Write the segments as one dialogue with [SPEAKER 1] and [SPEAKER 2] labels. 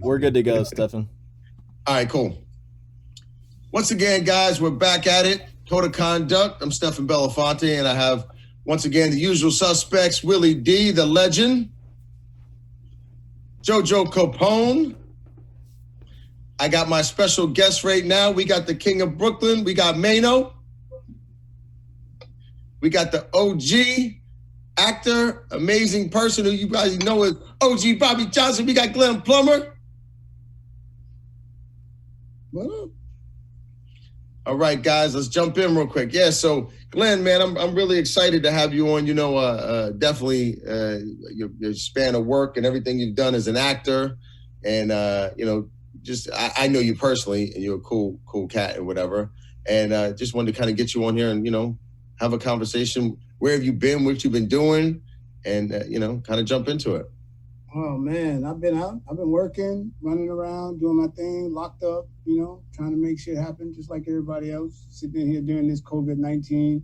[SPEAKER 1] We're good to go, Stefan.
[SPEAKER 2] All right, cool. Once again, guys, we're back at it. Code of Conduct. I'm Stefan Belafonte, and I have, once again, the usual suspects, Willie D, the legend, Jojo Capone. I got my special guest right now. We got the King of Brooklyn. We got Maino. We got the OG actor, amazing person who you guys know as OG Bobby Johnson. We got Glenn Plummer. What up? All right, guys, let's jump in real quick. Yeah, so Glenn, man, I'm really excited to have you on. You know, definitely your span of work and everything you've done as an actor, and you know, just I know you personally, and you're a cool cat and whatever. And just wanted to kind of get you on here and have a conversation. Where have you been? What you've been doing? And kind of jump into it.
[SPEAKER 3] Oh man, I've been out. I've been working, running around, doing my thing, locked up, trying to make shit happen just like everybody else. Sitting here during this COVID-19.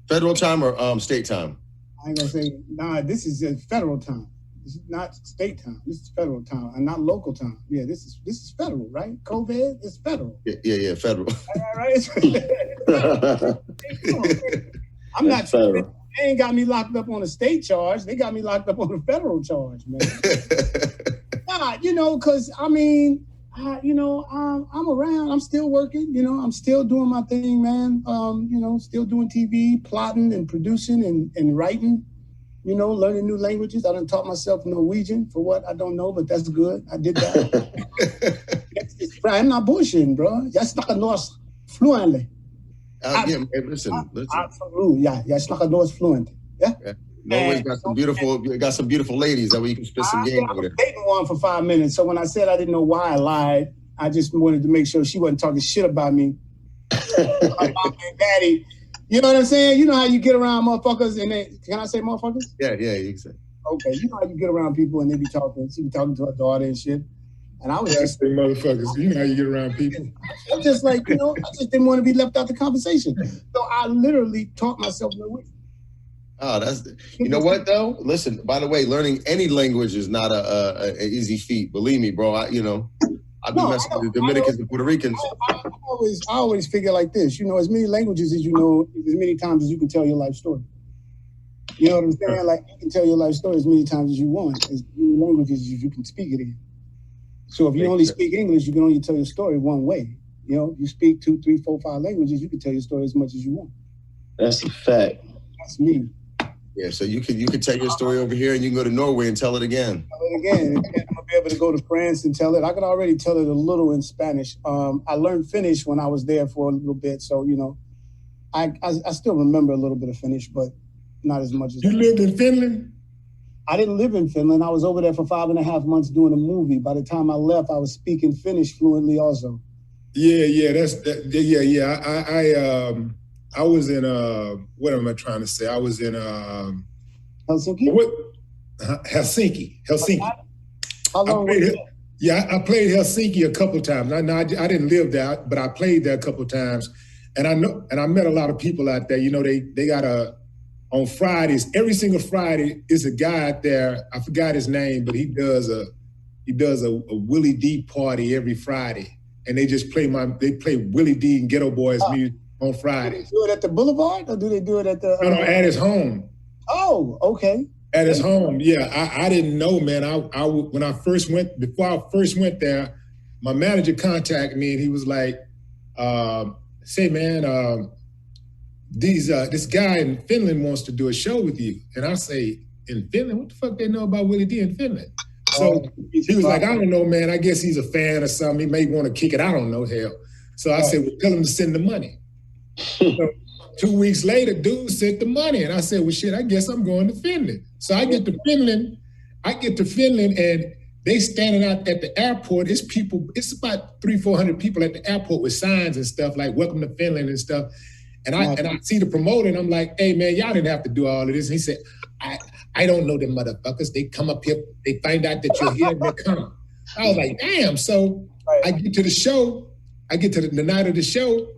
[SPEAKER 2] Federal time or state time?
[SPEAKER 3] I ain't gonna say, nah, this is federal time. This is not state time. This is federal time and not local time. Yeah, this is federal, right? COVID is federal.
[SPEAKER 2] Yeah, federal.
[SPEAKER 3] All right. I'm not federal. They ain't got me locked up on a state charge. They got me locked up on a federal charge, man. Nah, because I'm around. I'm still working. I'm still doing my thing, man. Still doing TV, plotting and producing and writing. Learning new languages. I done taught myself Norwegian for what I don't know, but that's good. I did that. I'm not bullshitting, bro. Jag snackar norsk fluently.
[SPEAKER 2] Listen.
[SPEAKER 3] Absolutely, yeah. Jag snackar norsk fluent. Yeah.
[SPEAKER 2] Norway's got some beautiful ladies that we can spit some game with.
[SPEAKER 3] I was dating one for 5 minutes, so when I said I didn't know why I lied, I just wanted to make sure she wasn't talking shit about me. About my daddy. You know what I'm saying? You know how you get around motherfuckers and they, can I say motherfuckers?
[SPEAKER 2] Yeah, you can say.
[SPEAKER 3] Okay, you know how you get around people and they be talking, she be talking to her daughter and shit. And I was
[SPEAKER 4] just motherfuckers. You know how you get around people.
[SPEAKER 3] I'm just like, I just didn't want to be left out the conversation. So I literally taught myself Norwegian.
[SPEAKER 2] Oh, you know what though? Listen, by the way, learning any language is not an easy feat. Believe me, bro. I've been messing with the Dominicans and Puerto Ricans.
[SPEAKER 3] I always figure like this, as many languages as you know, as many times as you can tell your life story. You know what I'm saying? Like you can tell your life story as many times as you want, as many languages as you can speak it in. So if you only speak English, you can only tell your story one way. You speak 2, 3, 4, 5 languages, you can tell your story as much as you want.
[SPEAKER 5] That's a fact.
[SPEAKER 3] That's me.
[SPEAKER 2] Yeah, so you can tell your story over here and you can go to Norway and tell it again.
[SPEAKER 3] I'm going to be able to go to France and tell it. I can already tell it a little in Spanish. I learned Finnish when I was there for a little bit. So, I still remember a little bit of Finnish, but not as much as
[SPEAKER 4] You lived in Finland?
[SPEAKER 3] I didn't live in Finland. I was over there for 5.5 months doing a movie. By the time I left, I was speaking Finnish fluently also.
[SPEAKER 4] Yeah. I was in what am I trying to say? I was in
[SPEAKER 3] Helsinki.
[SPEAKER 4] Helsinki.
[SPEAKER 3] How long was it?
[SPEAKER 4] Yeah, I played Helsinki a couple of times. I didn't live there, but I played there a couple of times, and I met a lot of people out there. They got on Fridays. Every single Friday is a guy out there. I forgot his name, but he does a Willie D party every Friday, and they just play Willie D and Ghetto Boys music on Fridays.
[SPEAKER 3] Do they do it at the Boulevard, or do they do it at the?
[SPEAKER 4] No, at his home.
[SPEAKER 3] Oh, okay.
[SPEAKER 4] At his home, yeah. I didn't know, man. Before I first went there, my manager contacted me and he was like, "Say, man, this guy in Finland wants to do a show with you." And I say, "In Finland? What the fuck they know about Willie D in Finland?" So he was like, "I don't know, man. I guess he's a fan or something. He may want to kick it. I don't know, hell." So I said, "Well, tell him to send the money." So 2 weeks later, dude sent the money. And I said, well, shit, I guess I'm going to Finland. So I get to Finland, and they standing out at the airport. It's about 300-400 people at the airport with signs and stuff like welcome to Finland and stuff. And I see the promoter and I'm like, hey man, y'all didn't have to do all of this. And he said, I don't know them motherfuckers. They come up here, they find out that you're here and they come. I was like, damn. So I get to the show, the night of the show.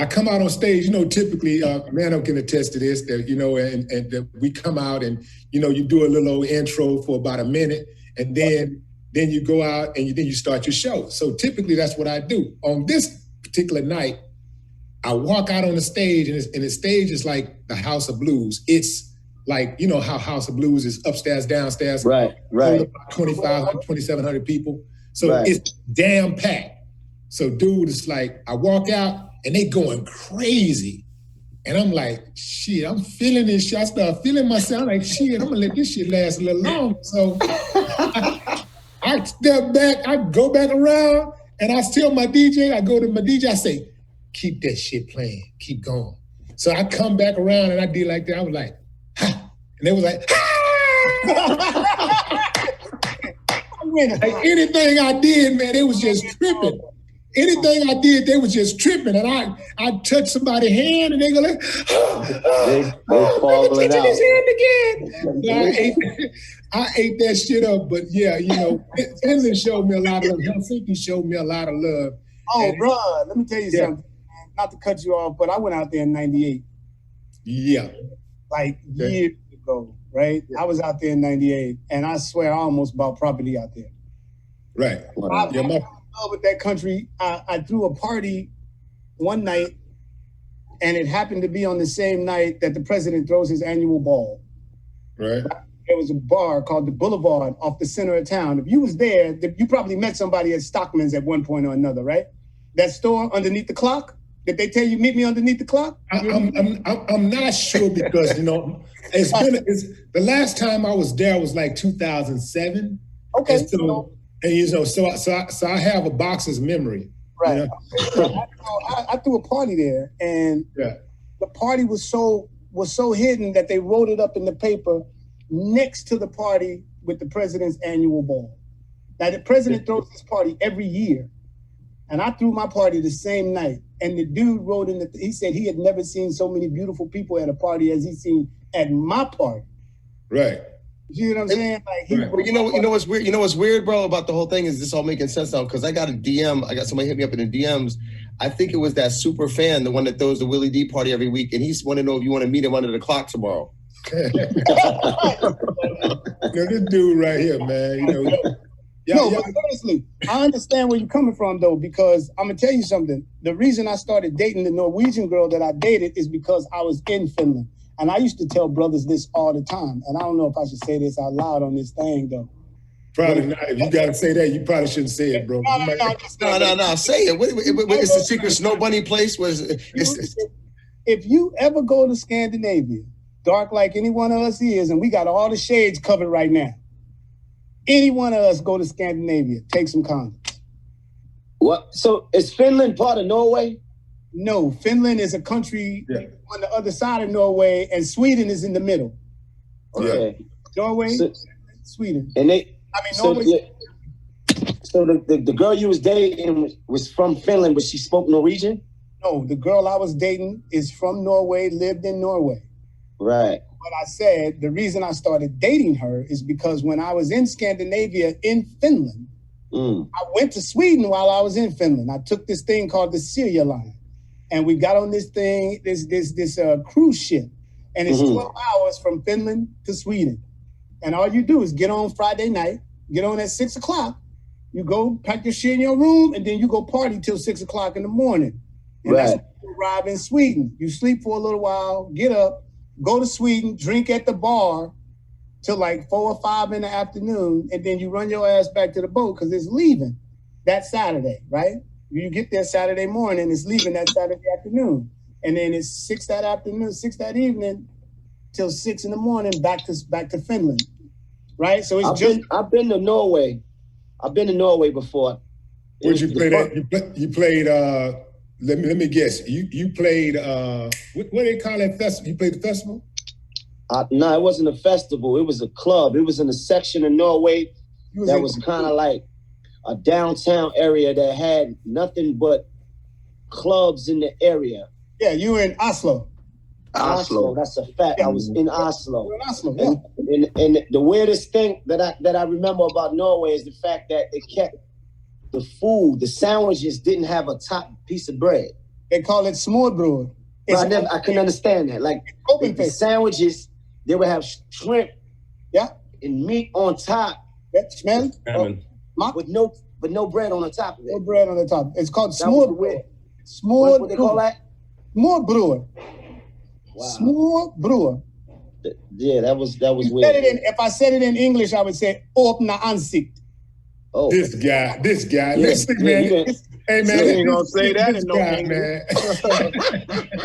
[SPEAKER 4] I come out on stage, typically, Maino can attest to this, that, and that we come out and, you do a little intro for about a minute, and then you go out and then you start your show. So typically that's what I do. On this particular night, I walk out on the stage, and the stage is like the House of Blues. It's like, how House of Blues is upstairs, downstairs.
[SPEAKER 5] Right.
[SPEAKER 4] 2,500, 2,700 people. So It's damn packed. So dude, it's like, I walk out, and they going crazy. And I'm like, shit, I'm feeling this shit. I start feeling myself. I'm like, shit, I'm gonna let this shit last a little longer. So I step back, I go back around, and I tell my DJ, I say, keep that shit playing, keep going. So I come back around and I did like that. I was like, ha. And they was like, ha. Like anything I did, man, it was just tripping. Anything I did, they was just tripping, and I touched somebody's hand, and they go like,
[SPEAKER 5] they falling out.
[SPEAKER 4] His hand again. So I ate that shit up, but yeah, Finland showed me a lot of love. Helsinki showed me a lot of love.
[SPEAKER 3] Oh, bro, let me tell you something. Not to cut you off, but I went out there in '98.
[SPEAKER 4] Yeah,
[SPEAKER 3] like years ago, right? Yeah. I was out there in '98, and I swear I almost bought property out there.
[SPEAKER 4] Right.
[SPEAKER 3] I with that country, I threw a party one night, and it happened to be on the same night that the president throws his annual ball.
[SPEAKER 4] Right.
[SPEAKER 3] There was a bar called the Boulevard off the center of town. If you was there, you probably met somebody at Stockman's at one point or another, right? That store underneath the clock. Did they tell you meet me underneath the clock?
[SPEAKER 4] I'm not sure because it's the last time I was there was like 2007.
[SPEAKER 3] Okay.
[SPEAKER 4] So I have a boxer's memory.
[SPEAKER 3] Right. I threw a party there, and the party was so hidden that they wrote it up in the paper next to the party with the president's annual ball. Now the president throws this party every year, and I threw my party the same night. And the dude wrote he said he had never seen so many beautiful people at a party as he seen at my party.
[SPEAKER 4] Right.
[SPEAKER 3] You know what I'm saying? Like,
[SPEAKER 2] but you know what's weird? You know what's weird, bro, about the whole thing is this all making sense now because I got a DM. I got somebody hit me up in the DMs. I think it was that super fan, the one that throws the Willie D party every week, and he's want to know if you want to meet him under the clock tomorrow.
[SPEAKER 4] This dude right here, man.
[SPEAKER 3] But seriously, I understand where you're coming from, though, because I'm gonna tell you something. The reason I started dating the Norwegian girl that I dated is because I was in Finland. And I used to tell brothers this all the time. And I don't know if I should say this out loud on this thing, though.
[SPEAKER 4] Probably not. If you got to say that, you probably shouldn't say it, bro.
[SPEAKER 2] No. Say it. It's the secret snow bunny place.
[SPEAKER 3] If you ever go to Scandinavia, dark like any one of us is, and we got all the shades covered right now, any one of us go to Scandinavia, take some condoms.
[SPEAKER 5] What? So is Finland part of Norway?
[SPEAKER 3] No, Finland is a country on the other side of Norway, and Sweden is in the middle.
[SPEAKER 5] Okay.
[SPEAKER 3] Norway, Sweden.
[SPEAKER 5] And
[SPEAKER 3] Norway.
[SPEAKER 5] So the girl you was dating was from Finland, but she spoke Norwegian?
[SPEAKER 3] No, the girl I was dating is from Norway, lived in Norway.
[SPEAKER 5] Right.
[SPEAKER 3] But I said the reason I started dating her is because when I was in Scandinavia in Finland, I went to Sweden while I was in Finland. I took this thing called the Silja Line. And we got on this thing, this cruise ship, and it's 12 hours from Finland to Sweden. And all you do is get on Friday night, get on at 6 o'clock, you go pack your shit in your room, and then you go party till 6 o'clock in the morning. And that's when you arrive in Sweden. You sleep for a little while, get up, go to Sweden, drink at the bar till like 4 or 5 in the afternoon, and then you run your ass back to the boat because it's leaving that Saturday, right? You get there Saturday morning, it's leaving that Saturday afternoon. And then it's 6 that evening till 6 in the morning back to Finland. Right? So it's
[SPEAKER 5] I've been to Norway. I've been to Norway before.
[SPEAKER 4] Where'd you play that? You played let me guess. You played what do they call that festival? You played the festival?
[SPEAKER 5] No, it wasn't a festival. It was a club. It was in a section of Norway that was kind of like a downtown area that had nothing but clubs in the area.
[SPEAKER 3] Yeah, you were in Oslo.
[SPEAKER 5] Oslo, that's a fact.
[SPEAKER 3] Yeah.
[SPEAKER 5] I was in Oslo.
[SPEAKER 3] You're in Oslo, yeah.
[SPEAKER 5] And the weirdest thing that I remember about Norway is the fact that it kept the food, the sandwiches didn't have a top piece of bread.
[SPEAKER 3] They call it smørbrød.
[SPEAKER 5] I couldn't understand that. Like the sandwiches, they would have shrimp, and meat on top.
[SPEAKER 3] Smell?
[SPEAKER 5] With no bread on the top of it.
[SPEAKER 3] No bread on the top. It's called smørbrød.
[SPEAKER 5] What they call that?
[SPEAKER 3] Smørbrød.
[SPEAKER 5] Wow.
[SPEAKER 3] Smørbrød.
[SPEAKER 5] Yeah, that was weird.
[SPEAKER 3] If I said it in English, I would say åpna ansikt.
[SPEAKER 5] Oh,
[SPEAKER 4] this guy. Listen, man. Hey, man,
[SPEAKER 1] you ain't gonna say that in no English.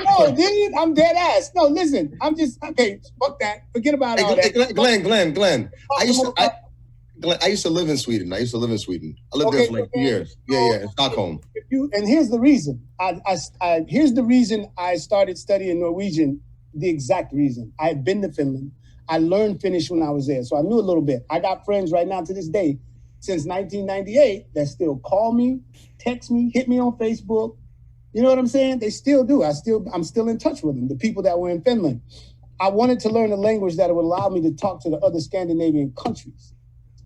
[SPEAKER 3] No, dude, I'm dead ass. No, listen, I'm just okay. Fuck that. Forget about all that.
[SPEAKER 2] Glenn. I used to live in Sweden. I lived there for like 2 years. Yeah, in Stockholm.
[SPEAKER 3] And here's the reason. Here's the reason I started studying Norwegian. The exact reason. I had been to Finland. I learned Finnish when I was there, so I knew a little bit. I got friends right now to this day, since 1998, that still call me, text me, hit me on Facebook. You know what I'm saying? They still do. I'm still in touch with them, the people that were in Finland. I wanted to learn a language that would allow me to talk to the other Scandinavian countries.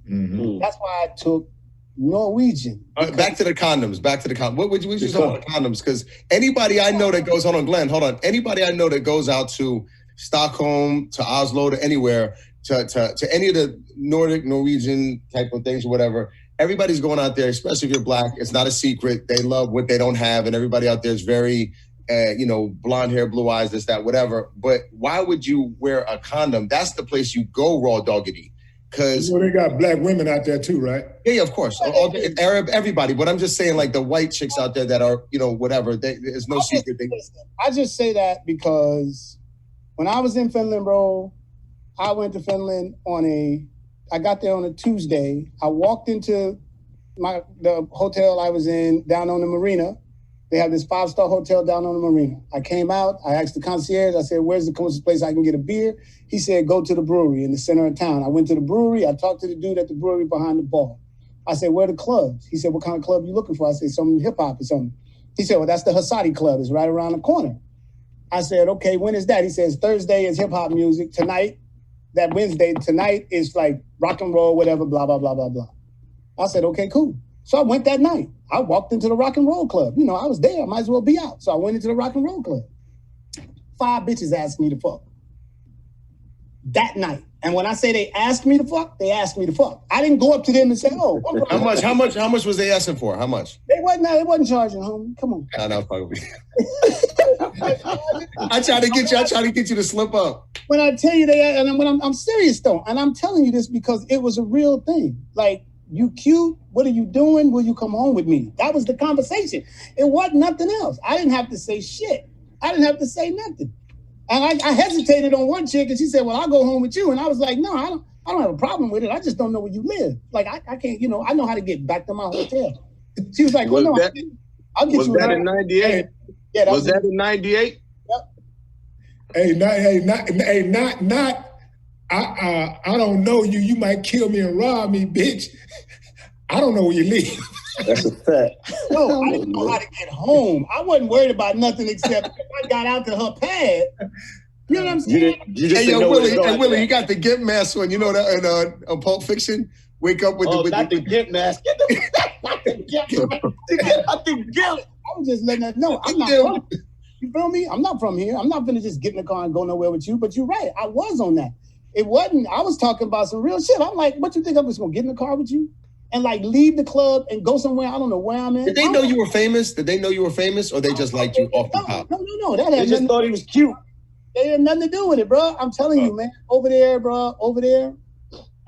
[SPEAKER 2] Mm-hmm.
[SPEAKER 3] That's why I took Norwegian.
[SPEAKER 2] Back to the condoms. What would you talk about condoms? Because anybody I know that goes, anybody I know that goes out to Stockholm, to Oslo, to anywhere, to any of the Norwegian type of things or whatever, everybody's going out there, especially if you're Black. It's not a secret. They love what they don't have, and everybody out there is very, blonde hair, blue eyes, this, that, whatever. But why would you wear a condom? That's the place you go raw doggedy. Because
[SPEAKER 4] they got Black women out there too, right?
[SPEAKER 2] Yeah, of course. All the Arab, everybody. But I'm just saying, like the white chicks out there that are, whatever. There's no secret.
[SPEAKER 3] I just say that because when I was in Finland, bro, I went to Finland I got there on a Tuesday. I walked into the hotel I was in down on the marina. They have this 5-star hotel down on the marina. I came out, I asked the concierge, I said, where's the closest place I can get a beer? He said, go to the brewery in the center of town. I went to the brewery, I talked to the dude at the brewery behind the bar. I said, where are the clubs? He said, what kind of club are you looking for? I said, some hip hop or something. He said, well, that's the Hasati Club, it's right around the corner. I said, okay, when is that? He says, Thursday is hip hop music. Tonight, that Wednesday, tonight is like rock and roll, whatever, blah, blah, blah, blah, blah. I said, okay, cool. So I went that night. I walked into the rock and roll club. I was there. I might as well be out. So I went into the rock and roll club. 5 bitches asked me to fuck that night. And when I say they asked me to fuck, they asked me to fuck. I didn't go up to them and say, "Oh,
[SPEAKER 2] how much was they asking for? How much?"
[SPEAKER 3] They wasn't charging, homie. Come on.
[SPEAKER 2] No, fuck me. I tried to get you to slip up.
[SPEAKER 3] When I tell you I'm serious though, and I'm telling you this because it was a real thing. Like, you cute? What are you doing? Will you come home with me? That was the conversation. It wasn't nothing else. I didn't have to say shit. I didn't have to say nothing. And I hesitated on one chick, and she said, well, I'll go home with you. And I was like, no, I don't have a problem with it. I just don't know where you live. Like, I can't, I know how to get back to my hotel. She was like, well, no, I'll get you. Was
[SPEAKER 1] that in 98? Yeah, was that in 98?
[SPEAKER 3] Yep.
[SPEAKER 4] I don't know you. You might kill me and rob me, bitch. I don't know where you live.
[SPEAKER 5] That's a fact.
[SPEAKER 3] No, I didn't know how to get home. I wasn't worried about nothing except if I got out to her pad. You know what I'm saying?
[SPEAKER 2] Willie, you got the Gimp mask on. You know that in Pulp Fiction? Wake up with
[SPEAKER 5] the Gimp mask. Not the Gimp. I was just letting her know. I'm not from here. You feel me? I'm not from here. I'm not gonna just get in the car and go nowhere with you. But you're right. I was on that. It wasn't. I was talking about some real shit. I'm like, what you think I'm just gonna get in the car with you and like leave the club and go somewhere? I don't know where I'm at.
[SPEAKER 2] Did they know you were famous? Or they just liked you off the top?
[SPEAKER 3] No.
[SPEAKER 5] They just thought he was cute.
[SPEAKER 3] They had nothing to do with it, bro. I'm telling you, man. Over there.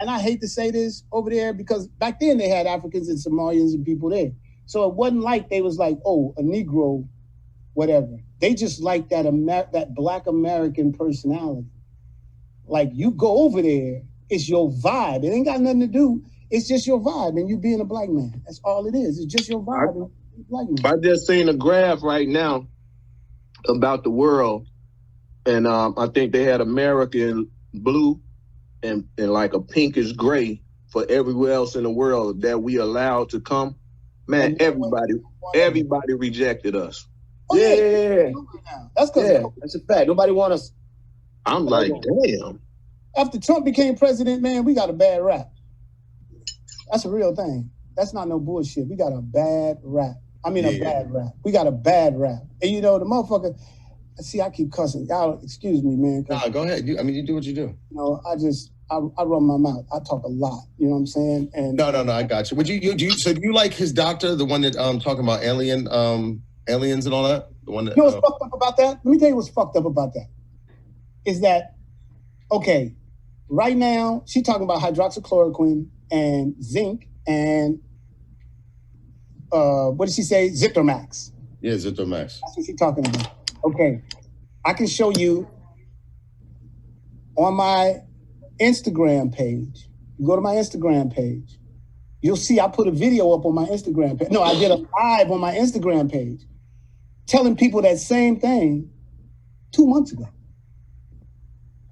[SPEAKER 3] And I hate to say this, over there, because back then they had Africans and Somalians and people there. So it wasn't like they was like, oh, a Negro, whatever. They just like that Black American personality. Like, you go over there, it's your vibe. It ain't got nothing to do. It's just your vibe and you being a Black man. That's all it is. It's just your vibe and you're a Black man.
[SPEAKER 1] I just seen a graph right now about the world. And I think they had American blue and like a pinkish gray for everywhere else in the world that we allowed to come. Man, everybody rejected us.
[SPEAKER 5] Oh, yeah. That's a fact. Nobody want us.
[SPEAKER 1] I'm like, damn.
[SPEAKER 3] After Trump became president, man, we got a bad rap. That's a real thing. That's not no bullshit. We got a bad rap. I mean, a bad rap. We got a bad rap. And you know, the motherfucker, see, I keep cussing. Y'all, excuse me, man.
[SPEAKER 2] Nah, go ahead. You do what you do.
[SPEAKER 3] You know, I run my mouth. I talk a lot. You know what I'm saying? And
[SPEAKER 2] No, I got you. Would do you like his doctor, the one that talking about aliens and all that? The one that
[SPEAKER 3] you know what's fucked up about that? Let me tell you what's fucked up about that. Is that okay? Right now, she's talking about hydroxychloroquine and zinc and what did she say? Zithromax.
[SPEAKER 2] Yeah, Zithromax.
[SPEAKER 3] That's what she's talking about. Okay, I can show you on my Instagram page. You go to my Instagram page. You'll see I put a video up on my Instagram page. No, I did a live on my Instagram page telling people that same thing 2 months ago.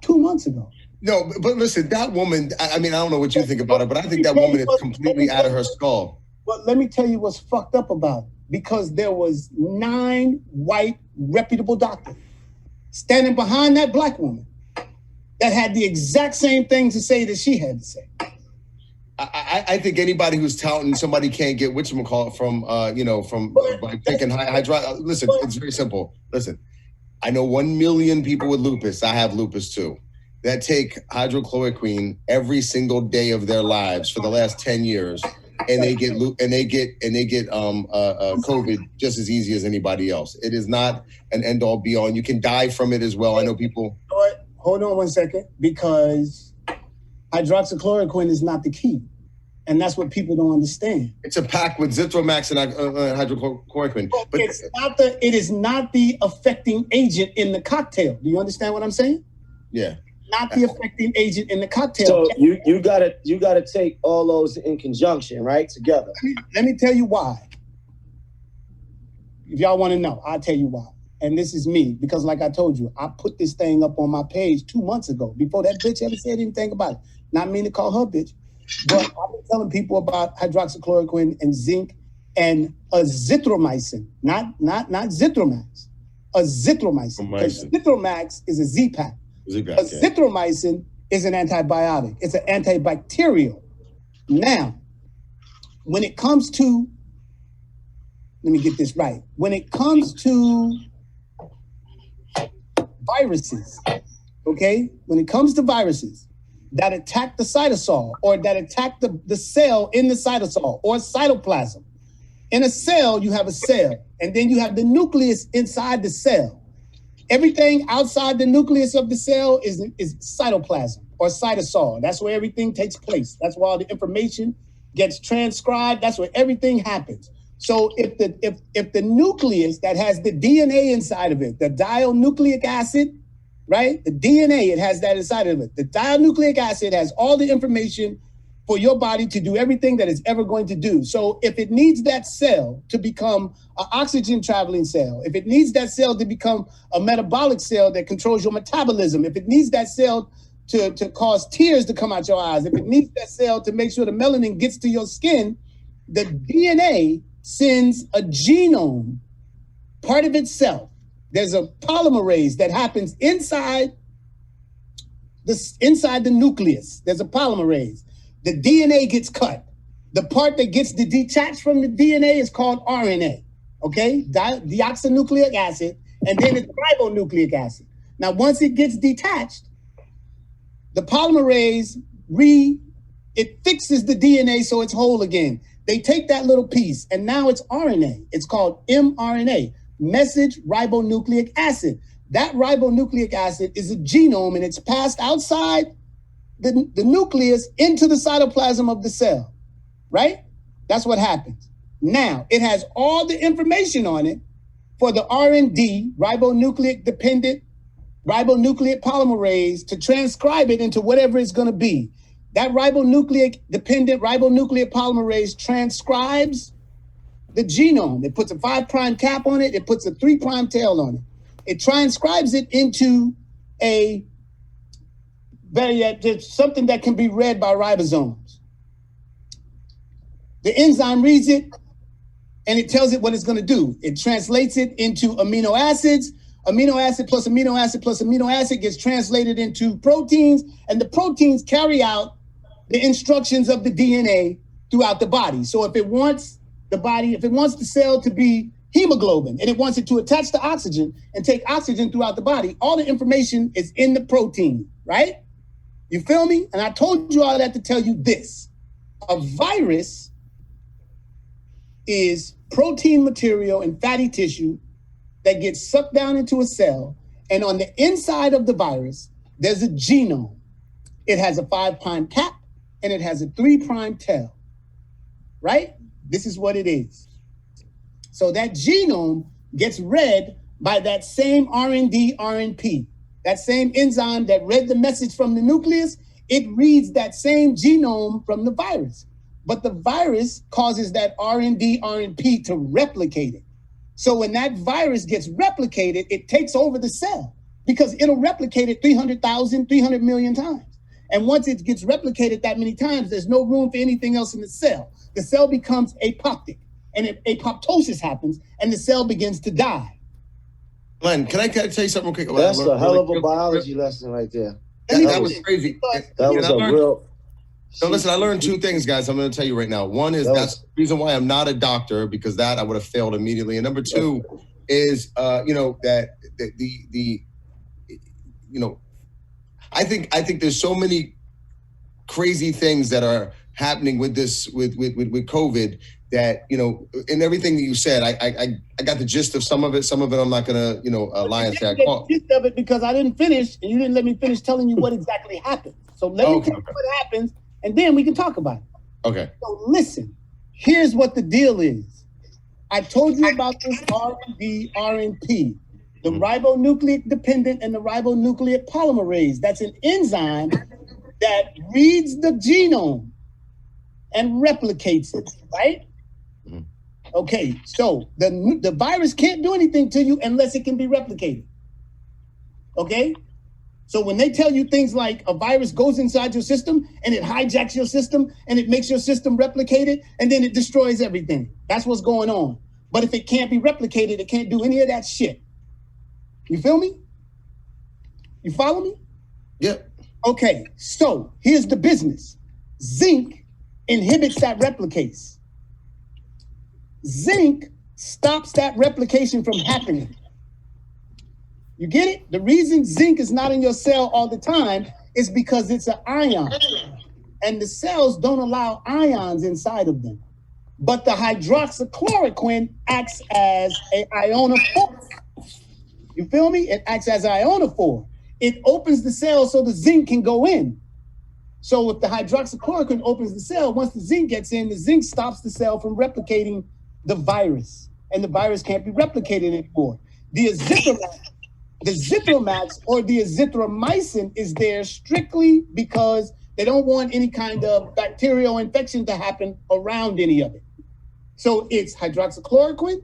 [SPEAKER 3] 2 months ago.
[SPEAKER 2] No, but listen, that woman, I mean, I don't know what you think about her, but I think that woman is completely out of her skull.
[SPEAKER 3] But let me tell you what's fucked up about it. Because there was 9 white reputable doctors standing behind that black woman that had the exact same thing to say that she had to say.
[SPEAKER 2] I think anybody who's touting somebody can't get whatchamacallit from by taking listen, it's very simple. Listen, I know 1 million people with lupus. I have lupus too. That take hydrochloroquine every single day of their lives for the last 10 years, and they get COVID just as easy as anybody else. It is not an end all be all. You can die from it as well. I know people.
[SPEAKER 3] Hold on 1 second, because hydroxychloroquine is not the key. And that's what people don't understand.
[SPEAKER 2] It's a pack with Zithromax and hydrochloroquine. But
[SPEAKER 3] it is not the affecting agent in the cocktail. Do you understand what I'm saying?
[SPEAKER 2] Yeah.
[SPEAKER 3] Not the affecting agent in the cocktail.
[SPEAKER 5] So you gotta take all those in conjunction, right? Together.
[SPEAKER 3] Let me tell you why. If y'all want to know, I'll tell you why. And this is me, because like I told you, I put this thing up on my page 2 months ago, before that bitch ever said anything about it. Not mean to call her bitch, but I've been telling people about hydroxychloroquine and zinc and azithromycin, not Zithromax, azithromycin. Because Zithromax is a Z-Pack. Azithromycin is an antibiotic. It's an antibacterial. Now, when it comes to, let me get this right. When it comes to viruses, okay? When it comes to viruses that attack the cytosol or that attack the cell in the cytosol or cytoplasm. In a cell, you have a cell, and then you have the nucleus inside the cell. Everything outside the nucleus of the cell is cytoplasm or cytosol. That's where everything takes place. That's where all the information gets transcribed. That's where everything happens. So if the nucleus that has the DNA inside of it, the dinucleic acid, right? The DNA, it has that inside of it. The dinucleic acid has all the information for your body to do everything that it's ever going to do. So if it needs that cell to become an oxygen traveling cell, if it needs that cell to become a metabolic cell that controls your metabolism, if it needs that cell to cause tears to come out your eyes, if it needs that cell to make sure the melanin gets to your skin, the DNA sends a genome, part of itself. There's a polymerase that happens inside the nucleus. There's a polymerase. The DNA gets cut. The part that gets detached from the DNA is called RNA, okay? Deoxynucleic acid, and then it's ribonucleic acid. Now, once it gets detached, the polymerase it fixes the DNA so it's whole again. They take that little piece, and now it's RNA. It's called mRNA, message ribonucleic acid. That ribonucleic acid is a genome, and it's passed outside the nucleus into the cytoplasm of the cell, right? That's what happens. Now, it has all the information on it for the RND, ribonucleic dependent ribonucleic polymerase, to transcribe it into whatever it's going to be. That ribonucleic dependent ribonucleic polymerase transcribes the genome. It puts a 5' cap on it. It puts a 3' tail on it. It transcribes it into something that can be read by ribosomes. The enzyme reads it, and it tells it what it's going to do. It translates it into amino acids. Amino acid plus amino acid plus amino acid gets translated into proteins, and the proteins carry out the instructions of the DNA throughout the body. So if it wants the body, if it wants the cell to be hemoglobin and it wants it to attach to oxygen and take oxygen throughout the body, all the information is in the protein, right? You feel me? And I told you all that to tell you this. A virus is protein material and fatty tissue that gets sucked down into a cell. And on the inside of the virus, there's a genome. It has a 5' cap and it has a 3' tail, right? This is what it is. So that genome gets read by that same RND, RNP, that same enzyme that read the message from the nucleus. It reads that same genome from the virus. But the virus causes that RND, RNP to replicate it. So when that virus gets replicated, it takes over the cell because it'll replicate it 300,000, 300 million times. And once it gets replicated that many times, there's no room for anything else in the cell. The cell becomes apoptic, and apoptosis happens, and the cell begins to die.
[SPEAKER 2] Glenn, can I tell you something real quick?
[SPEAKER 5] That's a hell of a biology lesson right there.
[SPEAKER 2] That was crazy.
[SPEAKER 5] That was a real...
[SPEAKER 2] So listen, I learned 2 things, guys. I'm going to tell you right now. One is that's the reason why I'm not a doctor, because that I would have failed immediately. And number 2 is, that I think there's so many crazy things that are happening with this, with COVID, that, in everything that you said, I got the gist of some of it. Some of it I'm not going to, lie and say I caught.
[SPEAKER 3] The gist of it because I didn't finish, and you didn't let me finish telling you what exactly happened. So let me tell you what happens, and then we can talk about it.
[SPEAKER 2] Okay.
[SPEAKER 3] So listen, here's what the deal is. I told you about this RND, RNP, the ribonucleic dependent and the ribonucleic polymerase. That's an enzyme that reads the genome and replicates it, right? Mm-hmm. Okay, so the virus can't do anything to you unless it can be replicated. Okay? So when they tell you things like a virus goes inside your system and it hijacks your system and it makes your system replicate it and then it destroys everything. That's what's going on. But if it can't be replicated, it can't do any of that shit. You feel me? You follow me?
[SPEAKER 2] Yep.
[SPEAKER 3] Okay, so here's the business. Zinc inhibits that replicase. Zinc stops that replication from happening. You get it? The reason zinc is not in your cell all the time is because it's an ion. And the cells don't allow ions inside of them. But the hydroxychloroquine acts as an ionophore. You feel me? It acts as an ionophore. It opens the cell so the zinc can go in. So if the hydroxychloroquine opens the cell, once the zinc gets in, the zinc stops the cell from replicating the virus. And the virus can't be replicated anymore. The zithromax or the azithromycin is there strictly because they don't want any kind of bacterial infection to happen around any of it. So it's hydroxychloroquine,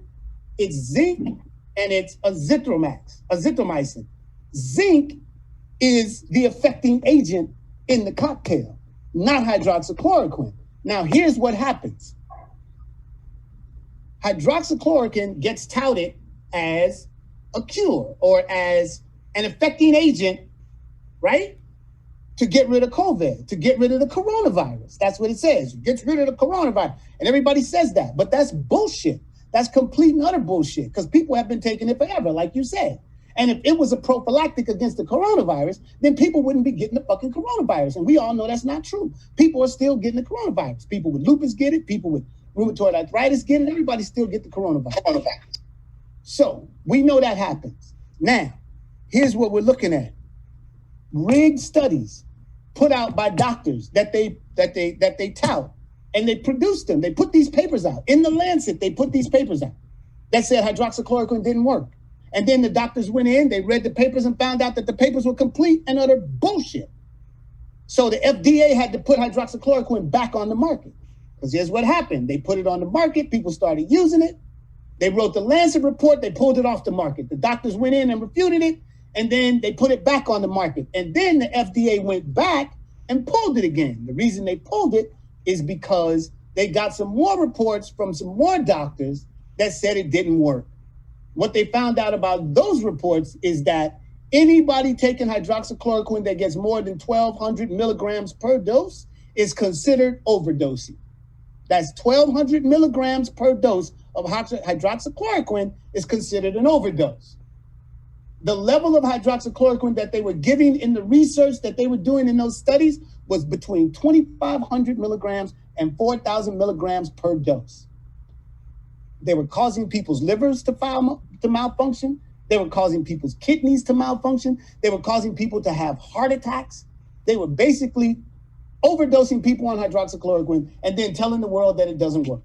[SPEAKER 3] it's zinc, and it's azithromycin. Zinc is the affecting agent in the cocktail, not hydroxychloroquine. Now, here's what happens. Hydroxychloroquine gets touted as a cure or as an affecting agent, right? To get rid of COVID, to get rid of the coronavirus. That's what it says. It gets rid of the coronavirus. And everybody says that, but that's bullshit. That's complete and utter bullshit because people have been taking it forever, like you said. And if it was a prophylactic against the coronavirus, then people wouldn't be getting the fucking coronavirus. And we all know that's not true. People are still getting the coronavirus. People with lupus get it. People with rheumatoid arthritis get it. Everybody still get the coronavirus. So we know that happens. Now, here's what we're looking at. Rigged studies put out by doctors that they tout, and they produced them. They put these papers out. In the Lancet, they put these papers out that said hydroxychloroquine didn't work. And then the doctors went in, they read the papers and found out that the papers were complete and utter bullshit. So the FDA had to put hydroxychloroquine back on the market. Because here's what happened. They put it on the market, people started using it. They wrote the Lancet report, they pulled it off the market. The doctors went in and refuted it, and then they put it back on the market. And then the FDA went back and pulled it again. The reason they pulled it is because they got some more reports from some more doctors that said it didn't work. What they found out about those reports is that anybody taking hydroxychloroquine that gets more than 1,200 milligrams per dose is considered overdosing. that's 1,200 milligrams per dose of hydroxychloroquine is considered an overdose. The level of hydroxychloroquine that they were giving in the research that they were doing in those studies was between 2,500 milligrams and 4,000 milligrams per dose. They were causing people's livers to malfunction. They were causing people's kidneys to malfunction. They were causing people to have heart attacks. They were basically overdosing people on hydroxychloroquine and then telling the world that it doesn't work.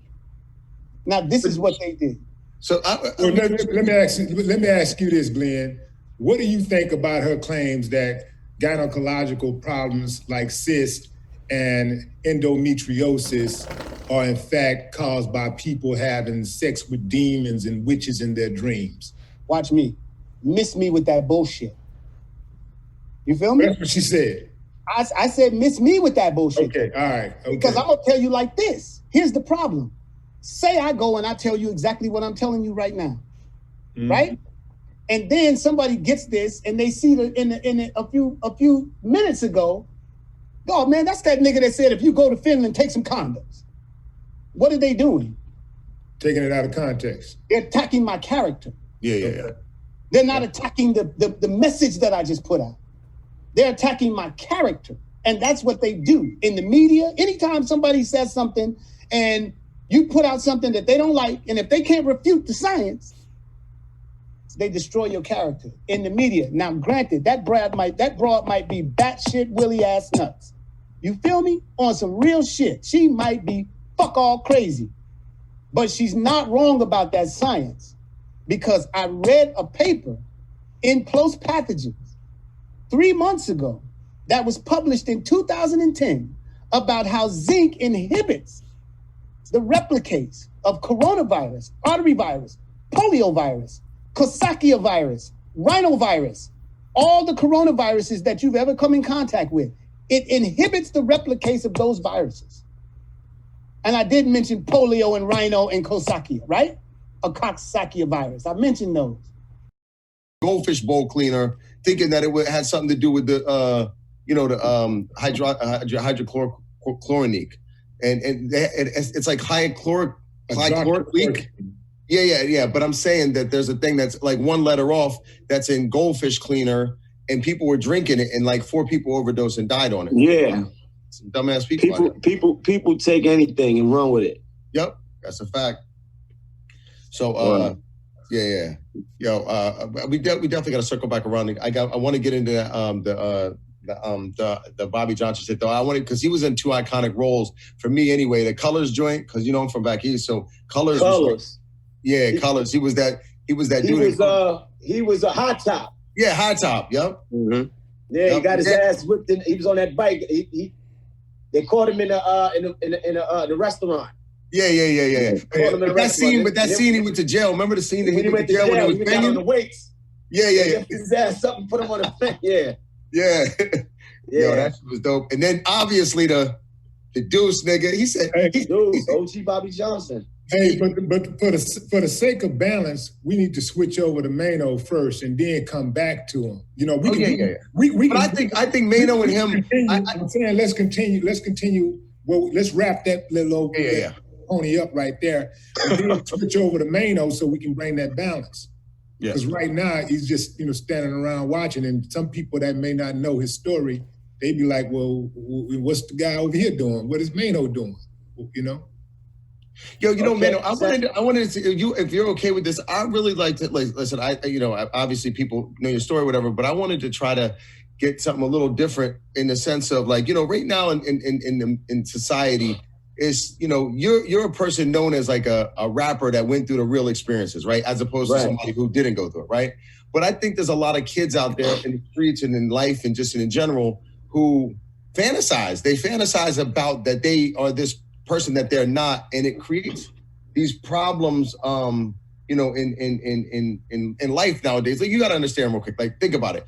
[SPEAKER 3] Now, this is what they did.
[SPEAKER 4] So let me ask you this, Glenn. What do you think about her claims that gynecological problems like cysts and endometriosis are in fact caused by people having sex with demons and witches in their dreams?
[SPEAKER 3] Watch me. Miss me with that bullshit. You feel me?
[SPEAKER 4] That's what she said.
[SPEAKER 3] I said miss me with that bullshit.
[SPEAKER 4] Okay, all right. Okay.
[SPEAKER 3] Because I'm going to tell you like this. Here's the problem. Say I go and I tell you exactly what I'm telling you right now. Right? And then somebody gets this and they see a few minutes ago, oh man, that's that nigga that said if you go to Finland, take some condoms. What are they doing?
[SPEAKER 4] Taking it out of context.
[SPEAKER 3] They're attacking my character.
[SPEAKER 2] Yeah.
[SPEAKER 3] They're not attacking the message that I just put out. They're attacking my character. And that's what they do in the media. Anytime somebody says something and you put out something that they don't like, and if they can't refute the science, they destroy your character in the media. Now, granted, that broad might be batshit Willie ass nuts. You feel me? On some real shit. She might be fuck all crazy. But she's not wrong about that science. Because I read a paper in Close Pathogens 3 months ago that was published in 2010 about how zinc inhibits the replicase of coronavirus, arteryvirus, poliovirus, C.O.C virus, rhinovirus, all the coronaviruses that you've ever come in contact with. It inhibits the replicase of those viruses. And I did mention polio and rhino and C.O.C, right? A C.O.C virus. I mentioned those.
[SPEAKER 2] Goldfish bowl cleaner, thinking that it had something to do with the hydrochloronic, and it's like high chloric. Yeah. But I'm saying that there's a thing that's like one letter off that's in goldfish cleaner, and people were drinking it, and like 4 people overdosed and died on it.
[SPEAKER 5] Yeah.
[SPEAKER 2] Some dumbass people.
[SPEAKER 5] People take anything and run with it.
[SPEAKER 2] Yep, that's a fact. So, yeah. Yo, we definitely got to circle back around. I want to get into the Bobby Johnson shit though. I wanted because he was in 2 iconic roles for me anyway. The Colors joint, because I'm from back east, so Colors. Colors. He was that dude.
[SPEAKER 5] He was a hot top.
[SPEAKER 2] Yeah, high top. Yep.
[SPEAKER 5] Mm-hmm. Yeah, he got his ass whipped. He was on that bike. They caught him in the restaurant.
[SPEAKER 2] Yeah. That scene, he went to jail. Remember the scene that he went to jail when he was banging
[SPEAKER 5] on the weights?
[SPEAKER 2] Yeah.
[SPEAKER 5] His ass up and put him on the fence. Yeah.
[SPEAKER 2] Yo, that was dope. And then obviously the Deuce nigga, he said,
[SPEAKER 5] Deuce, OG Bobby Johnson.
[SPEAKER 4] Hey, but for the sake of balance, we need to switch over to Maino first and then come back to him. You know,
[SPEAKER 2] I think Maino and him.
[SPEAKER 4] I'm saying let's continue. Well, let's wrap that little pony up right there, and then switch over to Maino so we can bring that balance. Because right now he's just standing around watching, and some people that may not know his story, they be like, well, what's the guy over here doing? What is Maino doing?
[SPEAKER 2] Yo, Maino, I wanted to you, if you're okay with this, I really like to listen. Obviously people know your story, whatever, but I wanted to try to get something a little different in the sense of right now in society is you're a person known as like a rapper that went through the real experiences, right? As opposed to somebody who didn't go through it, right? But I think there's a lot of kids out there in the streets and in life and just in general who fantasize. They fantasize about that they are this person that they're not, and it creates these problems in life nowadays. Like, you got to understand real quick, like, think about it.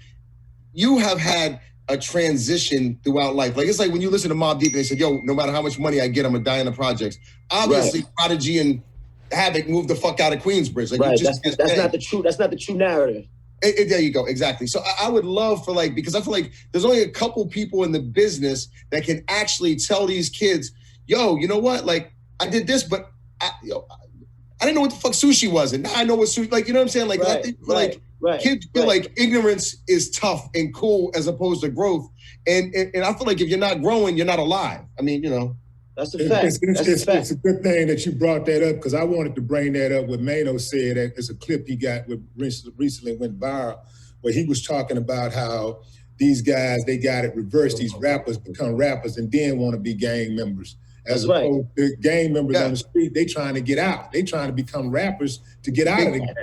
[SPEAKER 2] You have had a transition throughout life. Like, it's like when you listen to Mobb Deep and they said, yo, no matter how much money I get, I'm gonna die in the projects. Obviously, Prodigy and Havoc moved the fuck out of Queensbridge. Like,
[SPEAKER 5] that's not the true narrative.
[SPEAKER 2] There you go, exactly. So I would love for because I feel like there's only a couple people in the business that can actually tell these kids, yo, you know what? Like, I did this, but I didn't know what the fuck sushi was, and now I know what sushi. Like, you know what I'm saying? Like,
[SPEAKER 5] Right,
[SPEAKER 2] I think like
[SPEAKER 5] right,
[SPEAKER 2] kids feel like ignorance is tough and cool as opposed to growth, and I feel like if you're not growing, you're not alive. I mean, you know.
[SPEAKER 5] That's a fact.
[SPEAKER 4] It's a good thing that you brought that up, because I wanted to bring that up. What Maino said, there's a clip he got with recently went viral, where he was talking about how these guys, they got it reversed. These rappers become rappers and then want to be gang members. As opposed to gang members on the street, they trying to get out. They trying to become rappers to get out of the gang.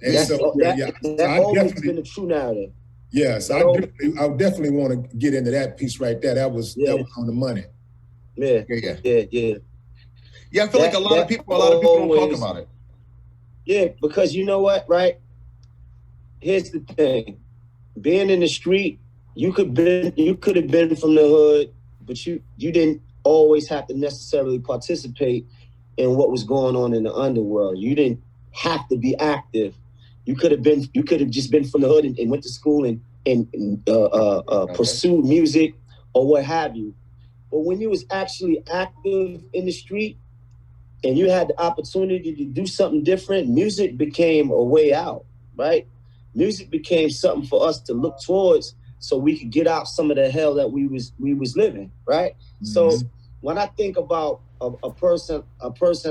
[SPEAKER 4] And
[SPEAKER 5] that's always been the true narrative.
[SPEAKER 4] Yes, I definitely want to get into that piece right there. That was on the money.
[SPEAKER 5] Yeah.
[SPEAKER 2] I feel like a lot of people don't talk about it.
[SPEAKER 5] Yeah, because you know what, right? Here's the thing: being in the street, you could have been from the hood, but you didn't always have to necessarily participate in what was going on in the underworld. You didn't have to be active. You could have just been from the hood and went to school and pursued music or what have you. But when you was actually active in the street and you had the opportunity to do something different, music became a way out, right? Music became something for us to look towards so we could get out some of the hell that we was living, right? Mm-hmm. So when I think about a person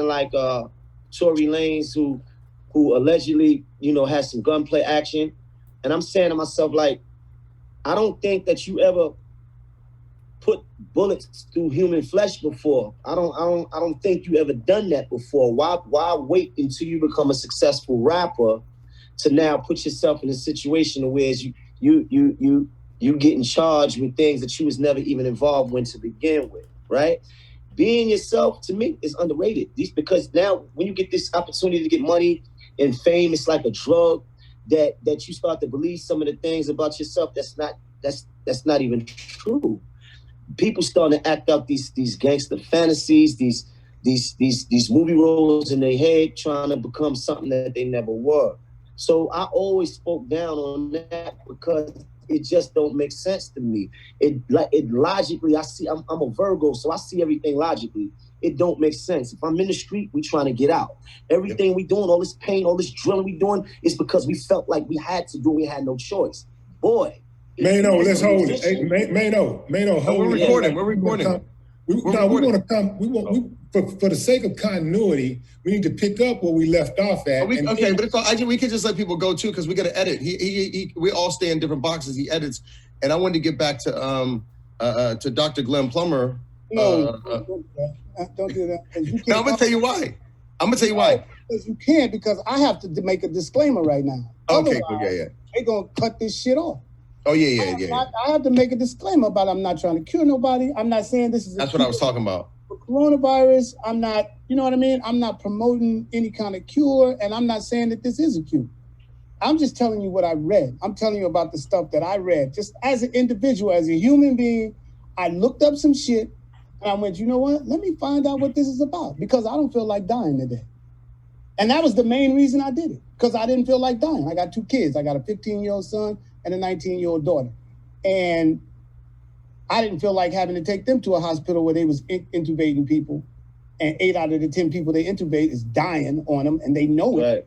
[SPEAKER 5] like Tory Lanez who allegedly, has some gunplay action, and I'm saying to myself, like, I don't think that you ever put bullets through human flesh before. I don't think you ever done that before. Why wait until you become a successful rapper to now put yourself in a situation where you getting charged with things that you was never even involved with to begin with, right? Being yourself, to me, is underrated. Because now when you get this opportunity to get money and fame, it's like a drug that you start to believe some of the things about yourself that's not even true. People starting to act out these gangster fantasies, these movie roles in their head, trying to become something that they never were. So I always spoke down on that because it just don't make sense to me. It logically, I'm a Virgo, so I see everything logically. It don't make sense. If I'm in the street, we trying to get out. Everything we doing, all this pain, all this drilling we doing, is because we felt like we had to do. We had no choice. Boy.
[SPEAKER 4] Maino, let's hold it. Hey, Maino, hold
[SPEAKER 2] it. We're recording.
[SPEAKER 4] We want to come. For the sake of continuity, we need to pick up where we left off at.
[SPEAKER 2] We could just let people go too, because we got to edit. We all stay in different boxes. He edits, and I wanted to get back to Dr. Glenn Plummer.
[SPEAKER 3] No, don't do that.
[SPEAKER 2] No, I'm gonna tell you why.
[SPEAKER 3] Because you can't, because I have to make a disclaimer right now.
[SPEAKER 2] Okay, cool. Yeah.
[SPEAKER 3] They're gonna cut this shit off.
[SPEAKER 2] Oh yeah.
[SPEAKER 3] I have to make a disclaimer about I'm not trying to cure nobody. I'm not saying this is.
[SPEAKER 2] That's what I was talking about.
[SPEAKER 3] For coronavirus, I'm not. You know what I mean? I'm not promoting any kind of cure, and I'm not saying that this is a cure. I'm just telling you what I read. I'm telling you about the stuff that I read. Just as an individual, as a human being, I looked up some shit, and I went, you know what? Let me find out what this is about, because I don't feel like dying today. And that was the main reason I did it, because I didn't feel like dying. I got 2 kids. I got a 15-year-old son and a 19-year-old daughter. And I didn't feel like having to take them to a hospital where they was intubating people, and 8 out of the 10 people they intubate is dying on them, and they know it. Right.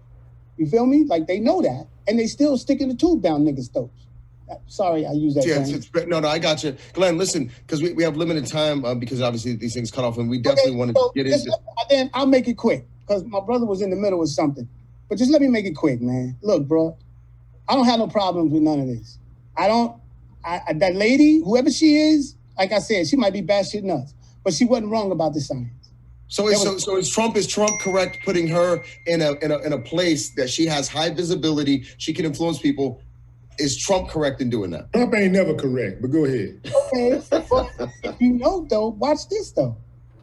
[SPEAKER 3] You feel me? Like, they know that, and they still sticking the tube down niggas' throats. Sorry, I use that.
[SPEAKER 2] Yeah, no, I got you. Glenn, listen, because we have limited time because obviously these things cut off, and we definitely want to get into.
[SPEAKER 3] Then I'll make it quick, because my brother was in the middle of something. But just let me make it quick, man. Look, bro, I don't have no problems with none of this. That lady, whoever she is, like I said, she might be batshit nuts, but she wasn't wrong about the science.
[SPEAKER 2] So is Trump correct putting her in a place that she has high visibility, she can influence people? Is Trump correct in doing that?
[SPEAKER 4] Trump ain't never correct, but go ahead.
[SPEAKER 3] Okay, but though, watch this though.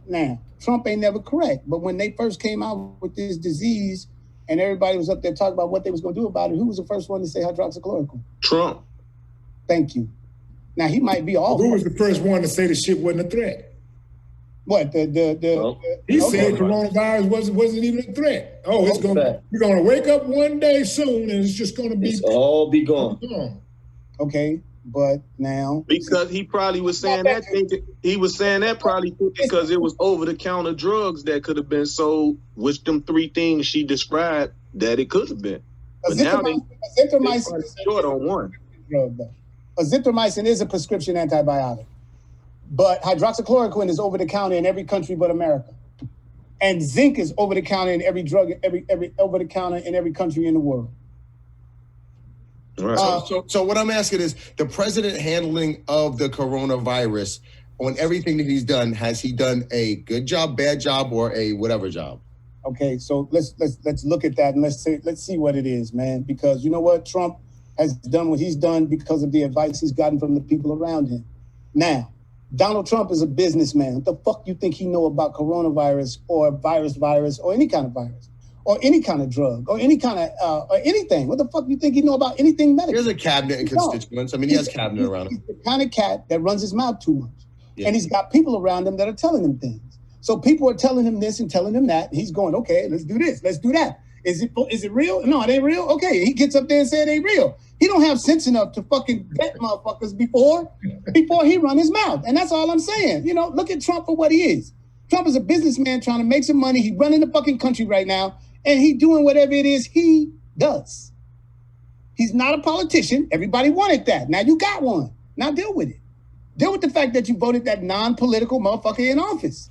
[SPEAKER 3] Now, Trump ain't never correct, but when they first came out with this disease and everybody was up there talking about what they was going to do about it, who was the first one to say hydroxychloroquine?
[SPEAKER 1] Trump.
[SPEAKER 3] Thank you. Now, he might be off.
[SPEAKER 4] Who was the first one to say the shit wasn't a threat?
[SPEAKER 3] What,
[SPEAKER 4] he said coronavirus wasn't even a threat. Oh, we're gonna wake up one day soon and it's just gonna be
[SPEAKER 5] all be gone.
[SPEAKER 3] Okay, but now
[SPEAKER 1] because he probably was saying that probably because it was over-the-counter drugs that could have been sold, which them three things she described that it could have been. But now they short on one.
[SPEAKER 3] Azithromycin is a prescription antibiotic, but hydroxychloroquine is over-the-counter in every country but America, and zinc is over-the-counter in every over-the-counter in every country in the world.
[SPEAKER 2] Right. So what I'm asking is the president handling of the coronavirus on everything that he's done. Has he done a good job, bad job, or a whatever job?
[SPEAKER 3] Okay, so let's look at that and let's see what it is, man. Because you know what, Trump has done what he's done because of the advice he's gotten from the people around him. Now, Donald Trump is a businessman. What the fuck you think he know about coronavirus or virus or any kind of virus? Or any kind of drug, or any kind of, or anything. What the fuck you think you know about anything medical?
[SPEAKER 2] He has a cabinet and constituents. I mean, he has cabinet around him.
[SPEAKER 3] He's the kind of cat that runs his mouth too much. Yeah. And he's got people around him that are telling him things. So people are telling him this and telling him that. He's going, okay, let's do this, let's do that. Is it real? No, it ain't real. Okay, he gets up there and says it ain't real. He don't have sense enough to fucking bet motherfuckers before he run his mouth. And that's all I'm saying. You know, look at Trump for what he is. Trump is a businessman trying to make some money. He's running the fucking country right now. And he doing whatever it is he does. He's not a politician. Everybody wanted that. Now you got one. Now deal with it. Deal with the fact that you voted that non-political motherfucker in office,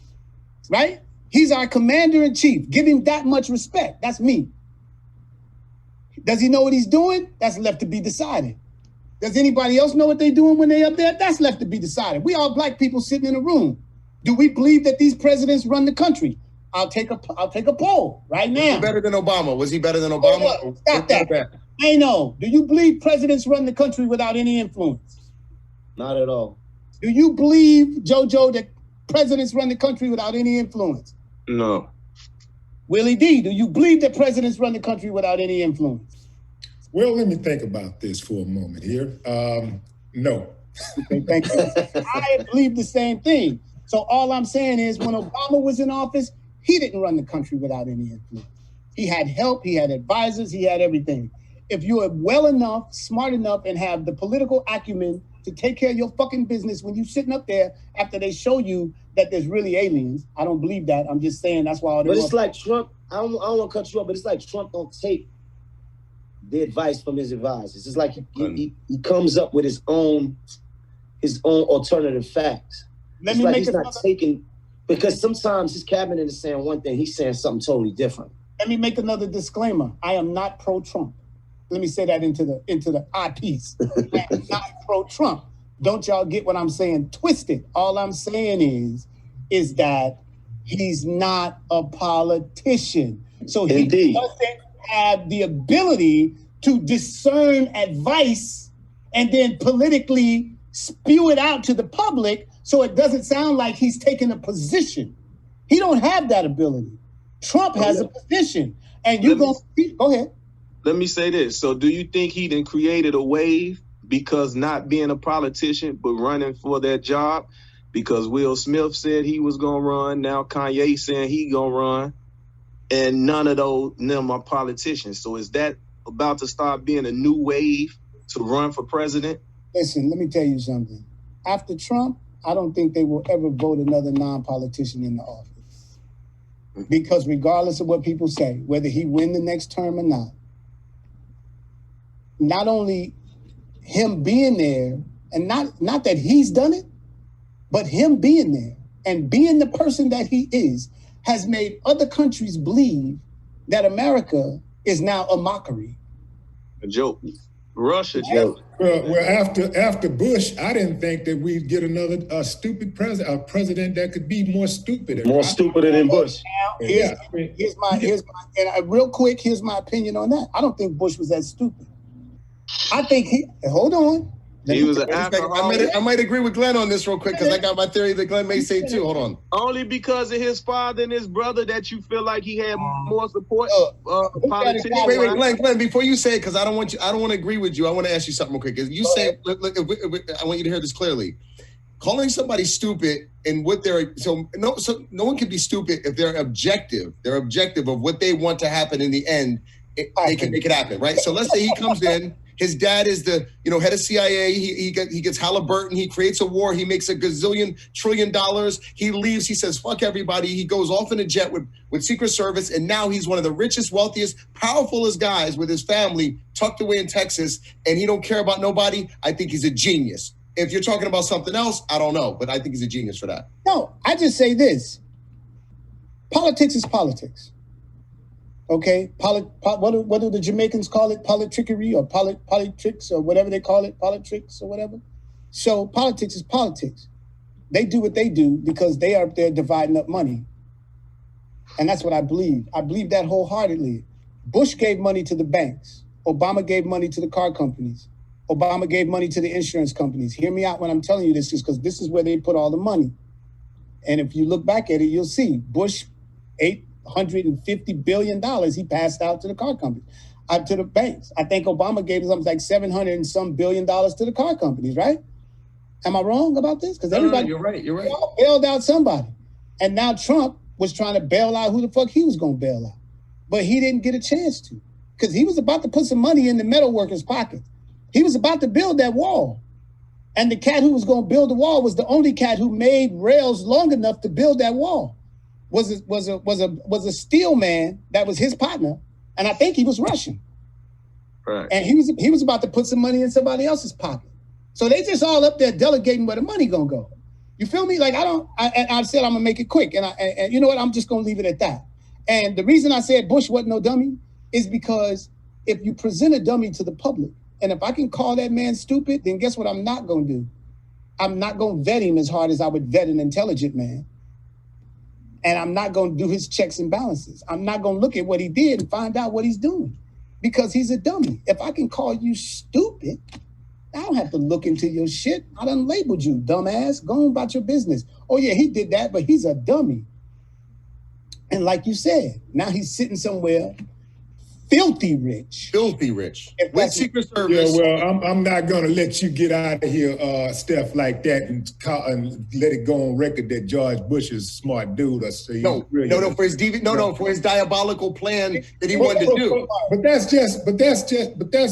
[SPEAKER 3] right? He's our commander-in-chief. Give him that much respect. That's me. Does he know what he's doing? That's left to be decided. Does anybody else know what they're doing when they're up there? That's left to be decided. We all black people sitting in a room. Do we believe that these presidents run the country? I'll take a poll right now.
[SPEAKER 2] Was he better than Obama? Was he better than Obama?
[SPEAKER 3] Stop that. I know. Do you believe presidents run the country without any influence?
[SPEAKER 5] Not at all.
[SPEAKER 3] Do you believe, Jojo, that presidents run the country without any influence?
[SPEAKER 1] No.
[SPEAKER 3] Willie D, do you believe that presidents run the country without any influence?
[SPEAKER 4] Well, let me think about this for a moment here. No.
[SPEAKER 3] Okay, thank you. I believe the same thing. So all I'm saying is when Obama was in office, he didn't run the country without any influence. He had help, he had advisors, he had everything. If you are well enough, smart enough, and have the political acumen to take care of your fucking business when you're sitting up there after they show you that there's really aliens, I don't believe that. I'm just saying that's why all
[SPEAKER 5] But it's like Trump, I don't want to cut you off, but it's like Trump don't take the advice from his advisors. It's like he comes up with his own alternative facts.
[SPEAKER 3] Let me make
[SPEAKER 5] he's not taking... Because sometimes his cabinet is saying one thing, he's saying something totally different.
[SPEAKER 3] Let me make another disclaimer. I am not pro-Trump. Let me say that into the eyepiece. I am not pro-Trump. Don't y'all get what I'm saying twisted. All I'm saying is that he's not a politician. So he doesn't have the ability to discern advice and then politically spew it out to the public so it doesn't sound like he's taking a position. He don't have that ability. Trump has a position. And you're going to... Go ahead.
[SPEAKER 1] Let me say this. So do you think he done created a wave because not being a politician, but running for that job? Because Will Smith said he was going to run. Now Kanye saying he going to run. And none of them are politicians. So is that about to start being a new wave to run for president?
[SPEAKER 3] Listen, let me tell you something. After Trump, I don't think they will ever vote another non-politician in the office. Because regardless of what people say, whether he win the next term or not only him being there, and not that he's done it, but him being there and being the person that he is, has made other countries believe that America is now a mockery.
[SPEAKER 1] A joke. Russia.
[SPEAKER 4] Well, after Bush, I didn't think that we'd get another stupid president, a president that could be more stupid.
[SPEAKER 5] More stupider than Bush.
[SPEAKER 3] Here's my real quick, here's my opinion on that. I don't think Bush was that stupid. I think hold on.
[SPEAKER 1] He was an alcoholic.
[SPEAKER 2] I might agree with Glenn on this real quick because I got my theory that Glenn may say too. Hold on.
[SPEAKER 1] Only because of his father and his brother that you feel like he had more support. Politicians.
[SPEAKER 2] Wait, Glenn. Before you say it, because I don't want to agree with you. I want to ask you something real quick. You say, look, I want you to hear this clearly. Calling somebody stupid and what they're no one can be stupid if they're objective. They're objective of what they want to happen in the end. They can make it happen, right? So let's say he comes in. His dad is the, head of CIA. He gets Halliburton. He creates a war. He makes $1 trillion. He leaves. He says, fuck everybody. He goes off in a jet with Secret Service. And now he's one of the richest, wealthiest, powerfulest guys with his family tucked away in Texas. And he don't care about nobody. I think he's a genius. If you're talking about something else, I don't know. But I think he's a genius for that.
[SPEAKER 3] No, I just say this. Politics is politics. Okay, what do the Jamaicans call it? Politrickery or politricks or whatever they call it, politricks or whatever. So politics is politics. They do what they do because they are up there dividing up money. And that's what I believe. I believe that wholeheartedly. Bush gave money to the banks. Obama gave money to the car companies. Obama gave money to the insurance companies. Hear me out when I'm telling you this, because this is where they put all the money. And if you look back at it, you'll see Bush $850 billion he passed out to the car companies, to the banks. I think Obama gave something like $700 and some billion to the car companies, right? Am I wrong about this? Because everybody,
[SPEAKER 2] you're right.
[SPEAKER 3] Bailed out somebody. And now Trump was trying to bail out who the fuck he was going to bail out. But he didn't get a chance to, because he was about to put some money in the metal workers' pockets. He was about to build that wall. And the cat who was going to build the wall was the only cat who made rails long enough to build that wall. Was a steel man that was his partner, and I think he was Russian.
[SPEAKER 1] Right.
[SPEAKER 3] And he was about to put some money in somebody else's pocket. So they just all up there delegating where the money gonna go. You feel me? Like I said I'm gonna make it quick, and you know what? I'm just gonna leave it at that. And the reason I said Bush wasn't no dummy is because if you present a dummy to the public, and if I can call that man stupid, then guess what I'm not gonna do? I'm not gonna vet him as hard as I would vet an intelligent man. And I'm not going to do his checks and balances. I'm not going to look at what he did and find out what he's doing, because he's a dummy. If I can call you stupid, I don't have to look into your shit. I done labeled you, dumbass. Go on about your business. Oh yeah, he did that, but he's a dummy. And like you said, now he's sitting somewhere filthy rich.
[SPEAKER 2] With Secret Service.
[SPEAKER 4] Yeah, well, I'm not going to let you get out of here, Steph, like that and let it go on record that George Bush is a smart dude.
[SPEAKER 2] No, for his diabolical plan that he wanted to do.
[SPEAKER 4] But that's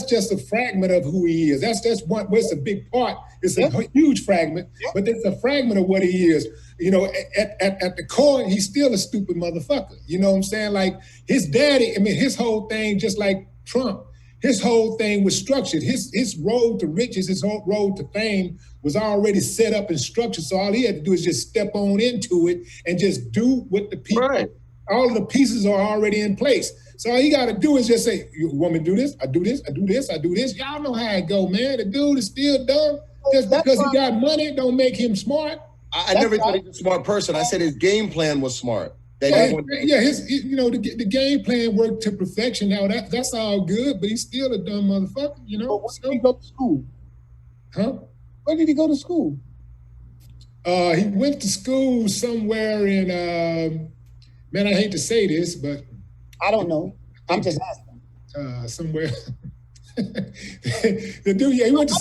[SPEAKER 4] just a fragment of who he is. That's one. It's a big part. It's a huge fragment, but it's a fragment of what he is. At the core, he's still a stupid motherfucker. You know what I'm saying? Like his daddy, his whole thing, just like Trump, his whole thing was structured. His road to riches, his whole road to fame was already set up and structured. So all he had to do is just step on into it and just do what the people, all of the pieces are already in place. So all you got to do is just say, you want me to do this? I do this, I do this, I do this. Y'all know how it go, man. The dude is still dumb. Just because he got money don't make him smart.
[SPEAKER 2] I never thought he was a smart person. I said his game plan was smart.
[SPEAKER 4] The game plan worked to perfection. Now that's all good, but he's still a dumb motherfucker,
[SPEAKER 3] But where did he go to school?
[SPEAKER 4] Huh?
[SPEAKER 3] Where did he go to school?
[SPEAKER 4] He went to school somewhere in, man, I hate to say this, but
[SPEAKER 3] I don't know. I'm just asking.
[SPEAKER 4] Somewhere. The dude, he went to.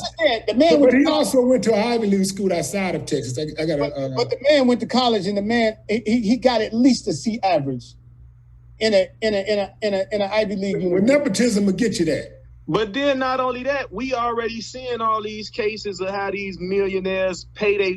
[SPEAKER 3] The man,
[SPEAKER 4] but he also went to an Ivy League school outside of Texas. But
[SPEAKER 3] the man went to college, and the man he got at least a C average in an Ivy League university.
[SPEAKER 4] Well, nepotism will get you that.
[SPEAKER 1] But then not only that, we already seeing all these cases of how these millionaires pay their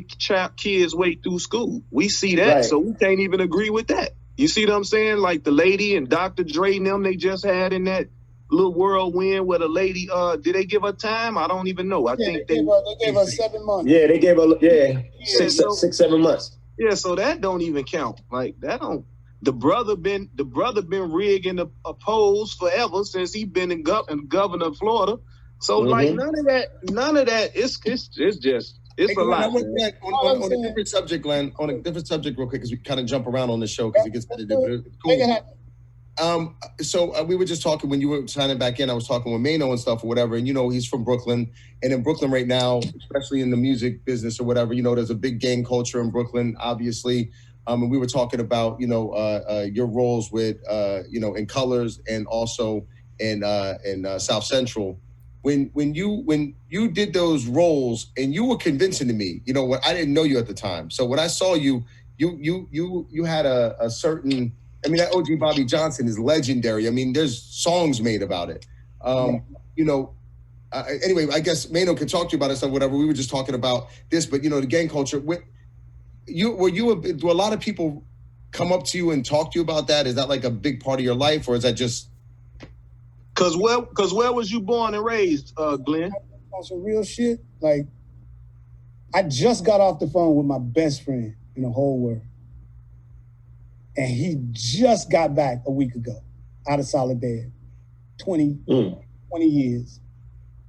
[SPEAKER 1] kids' way through school. We see that, so we can't even agree with that. You see what I'm saying? Like the lady and Dr. Dre and them, they just had in that little whirlwind where the lady, did they give her time? I don't even know. I think they
[SPEAKER 3] gave her 7 months.
[SPEAKER 5] Yeah, they gave her 6, 7 months.
[SPEAKER 1] Yeah, so that don't even count. Like that don't. The brother been rigging the polls forever since he been in governor of Florida. So like none of that. It's just. It's a lot.
[SPEAKER 2] On a different subject, Glenn. On a different subject, real quick, because we kind of jump around on this show because it gets repetitive. Cool. So we were just talking when you were signing back in. I was talking with Maino and stuff or whatever, and he's from Brooklyn, and in Brooklyn right now, especially in the music business or whatever, there's a big gang culture in Brooklyn, obviously. And we were talking about your roles with in Colors and also in South Central. When you did those roles, and you were convincing to me, what I didn't know you at the time. So when I saw you had a certain. I mean, that OG Bobby Johnson is legendary. I mean, there's songs made about it. anyway, I guess Maino can talk to you about it or whatever. We were just talking about this, but the gang culture. Do a lot of people come up to you and talk to you about that? Is that like a big part of your life, or is that just?
[SPEAKER 1] Cause where was you born and raised, Glenn?
[SPEAKER 3] On some real shit. Like, I just got off the phone with my best friend in the whole world, and he just got back a week ago out of Soledad. 20 years,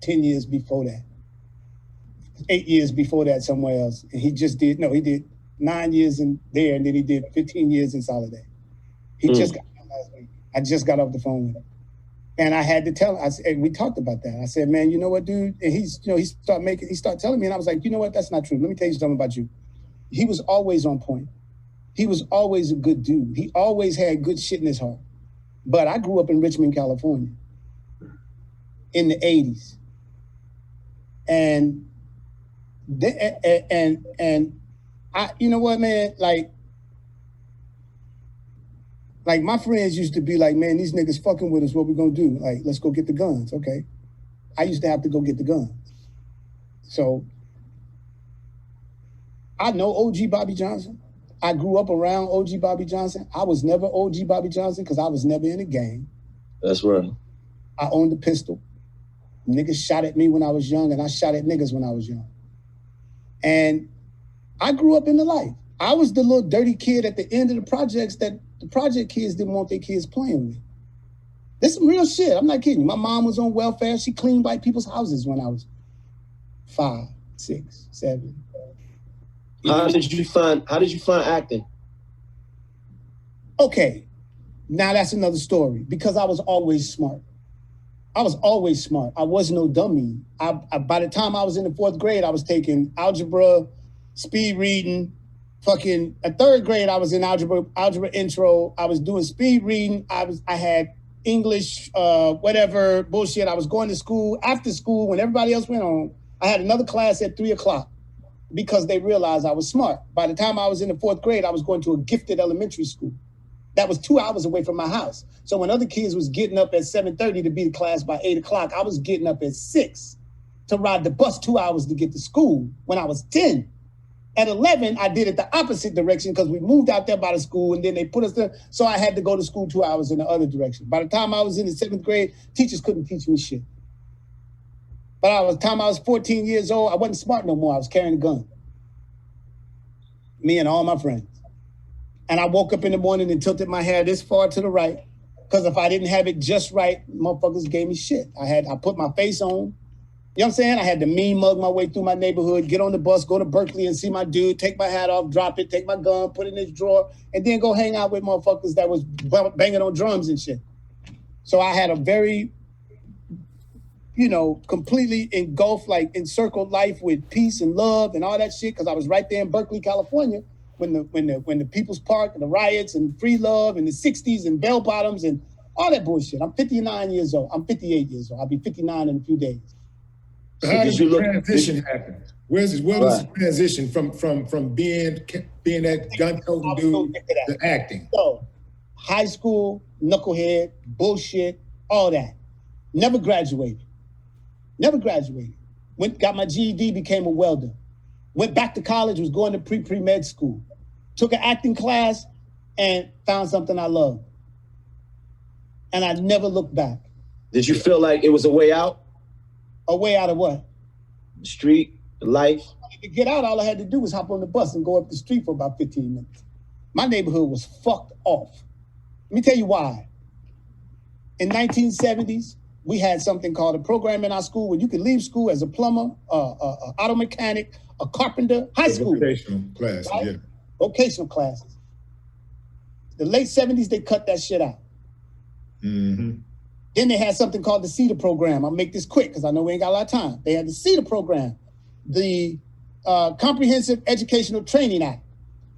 [SPEAKER 3] 10 years before that, 8 years before that somewhere else. And he did 9 years in there, and then he did 15 years in Soledad. He just got back last week. I just got off the phone with him. And I had to tell him, and we talked about that. I said, man, you know what, dude? And he started telling me, and I was like, you know what, that's not true. Let me tell you something about you. He was always on point. He was always a good dude. He always had good shit in his heart. But I grew up in Richmond, California in the 80s. And I, you know what, man, like my friends used to be like, man, these niggas fucking with us, what we gonna do? Like, let's go get the guns, okay? I used to have to go get the guns. So I know OG Bobby Johnson. I grew up around OG Bobby Johnson. I was never OG Bobby Johnson because I was never in a gang.
[SPEAKER 5] That's right.
[SPEAKER 3] I owned a pistol. Niggas shot at me when I was young, and I shot at niggas when I was young. And I grew up in the life. I was the little dirty kid at the end of the projects that the project kids didn't want their kids playing with. This is some real shit. I'm not kidding you. My mom was on welfare. She cleaned white people's houses when I was 5, 6, 7.
[SPEAKER 5] How did you find acting?
[SPEAKER 3] Okay, now that's another story, because I was always smart. I was no dummy. By the time I was in the 4th grade, I was taking algebra, speed reading. Fucking at 3rd grade, I was in algebra intro. I was doing speed reading. I had English, whatever bullshit. I was going to school after school when everybody else went home. I had another class at 3:00 because they realized I was smart. By the time I was in the 4th grade, I was going to a gifted elementary school that was 2 hours away from my house. So when other kids was getting up at 7:30 to be in class by 8:00, I was getting up at 6 to ride the bus 2 hours to get to school when I was 10. At 11, I did it the opposite direction because we moved out there by the school, and then they put us there. So I had to go to school 2 hours in the other direction. By the time I was in the 7th grade, teachers couldn't teach me shit. By the time I was 14 years old, I wasn't smart no more. I was carrying a gun. Me and all my friends. And I woke up in the morning and tilted my hair this far to the right, because if I didn't have it just right, motherfuckers gave me shit. I put my face on. You know what I'm saying? I had to mean mug my way through my neighborhood, get on the bus, go to Berkeley and see my dude, take my hat off, drop it, take my gun, put it in his drawer, and then go hang out with motherfuckers that was banging on drums and shit. So I had a very, completely engulfed, encircled life with peace and love and all that shit, because I was right there in Berkeley, California, when the People's Park and the riots and free love and the 60s and bell bottoms and all that bullshit. I'm 59 years old. I'm 58 years old. I'll be 59 in a few days.
[SPEAKER 4] So how did the transition happen? Where was the transition from being that gun-toting dude to acting?
[SPEAKER 3] So, high school, knucklehead, bullshit, all that. Never graduated. Got my GED, became a welder. Went back to college, was going to pre-med school. Took an acting class and found something I loved. And I never looked back.
[SPEAKER 5] Did you feel like it was a way out?
[SPEAKER 3] A way out of what?
[SPEAKER 5] The street, the life.
[SPEAKER 3] To get out, all I had to do was hop on the bus and go up the street for about 15 minutes. My neighborhood was fucked off. Let me tell you why. In 1970s, we had something called a program in our school where you could leave school as a plumber, auto mechanic, a carpenter, high school.
[SPEAKER 4] Vocational class, right? Yeah.
[SPEAKER 3] Vocational classes. The late 70s, they cut that shit out.
[SPEAKER 4] Mm-hmm.
[SPEAKER 3] Then they had something called the CETA program. I'll make this quick because I know we ain't got a lot of time. They had the CETA program, the Comprehensive Educational Training Act,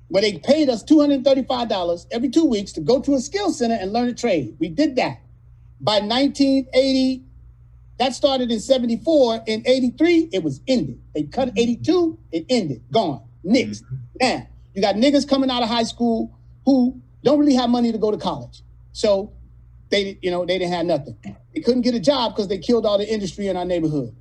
[SPEAKER 3] where they paid us $235 every 2 weeks to go to a skill center and learn a trade. We did that. By 1980, that started in 74. In 83, it was ended. They cut 82, it ended, gone, nixed. Now, you got niggas coming out of high school who don't really have money to go to college. So they didn't have nothing. They couldn't get a job because they killed all the industry in our neighborhood.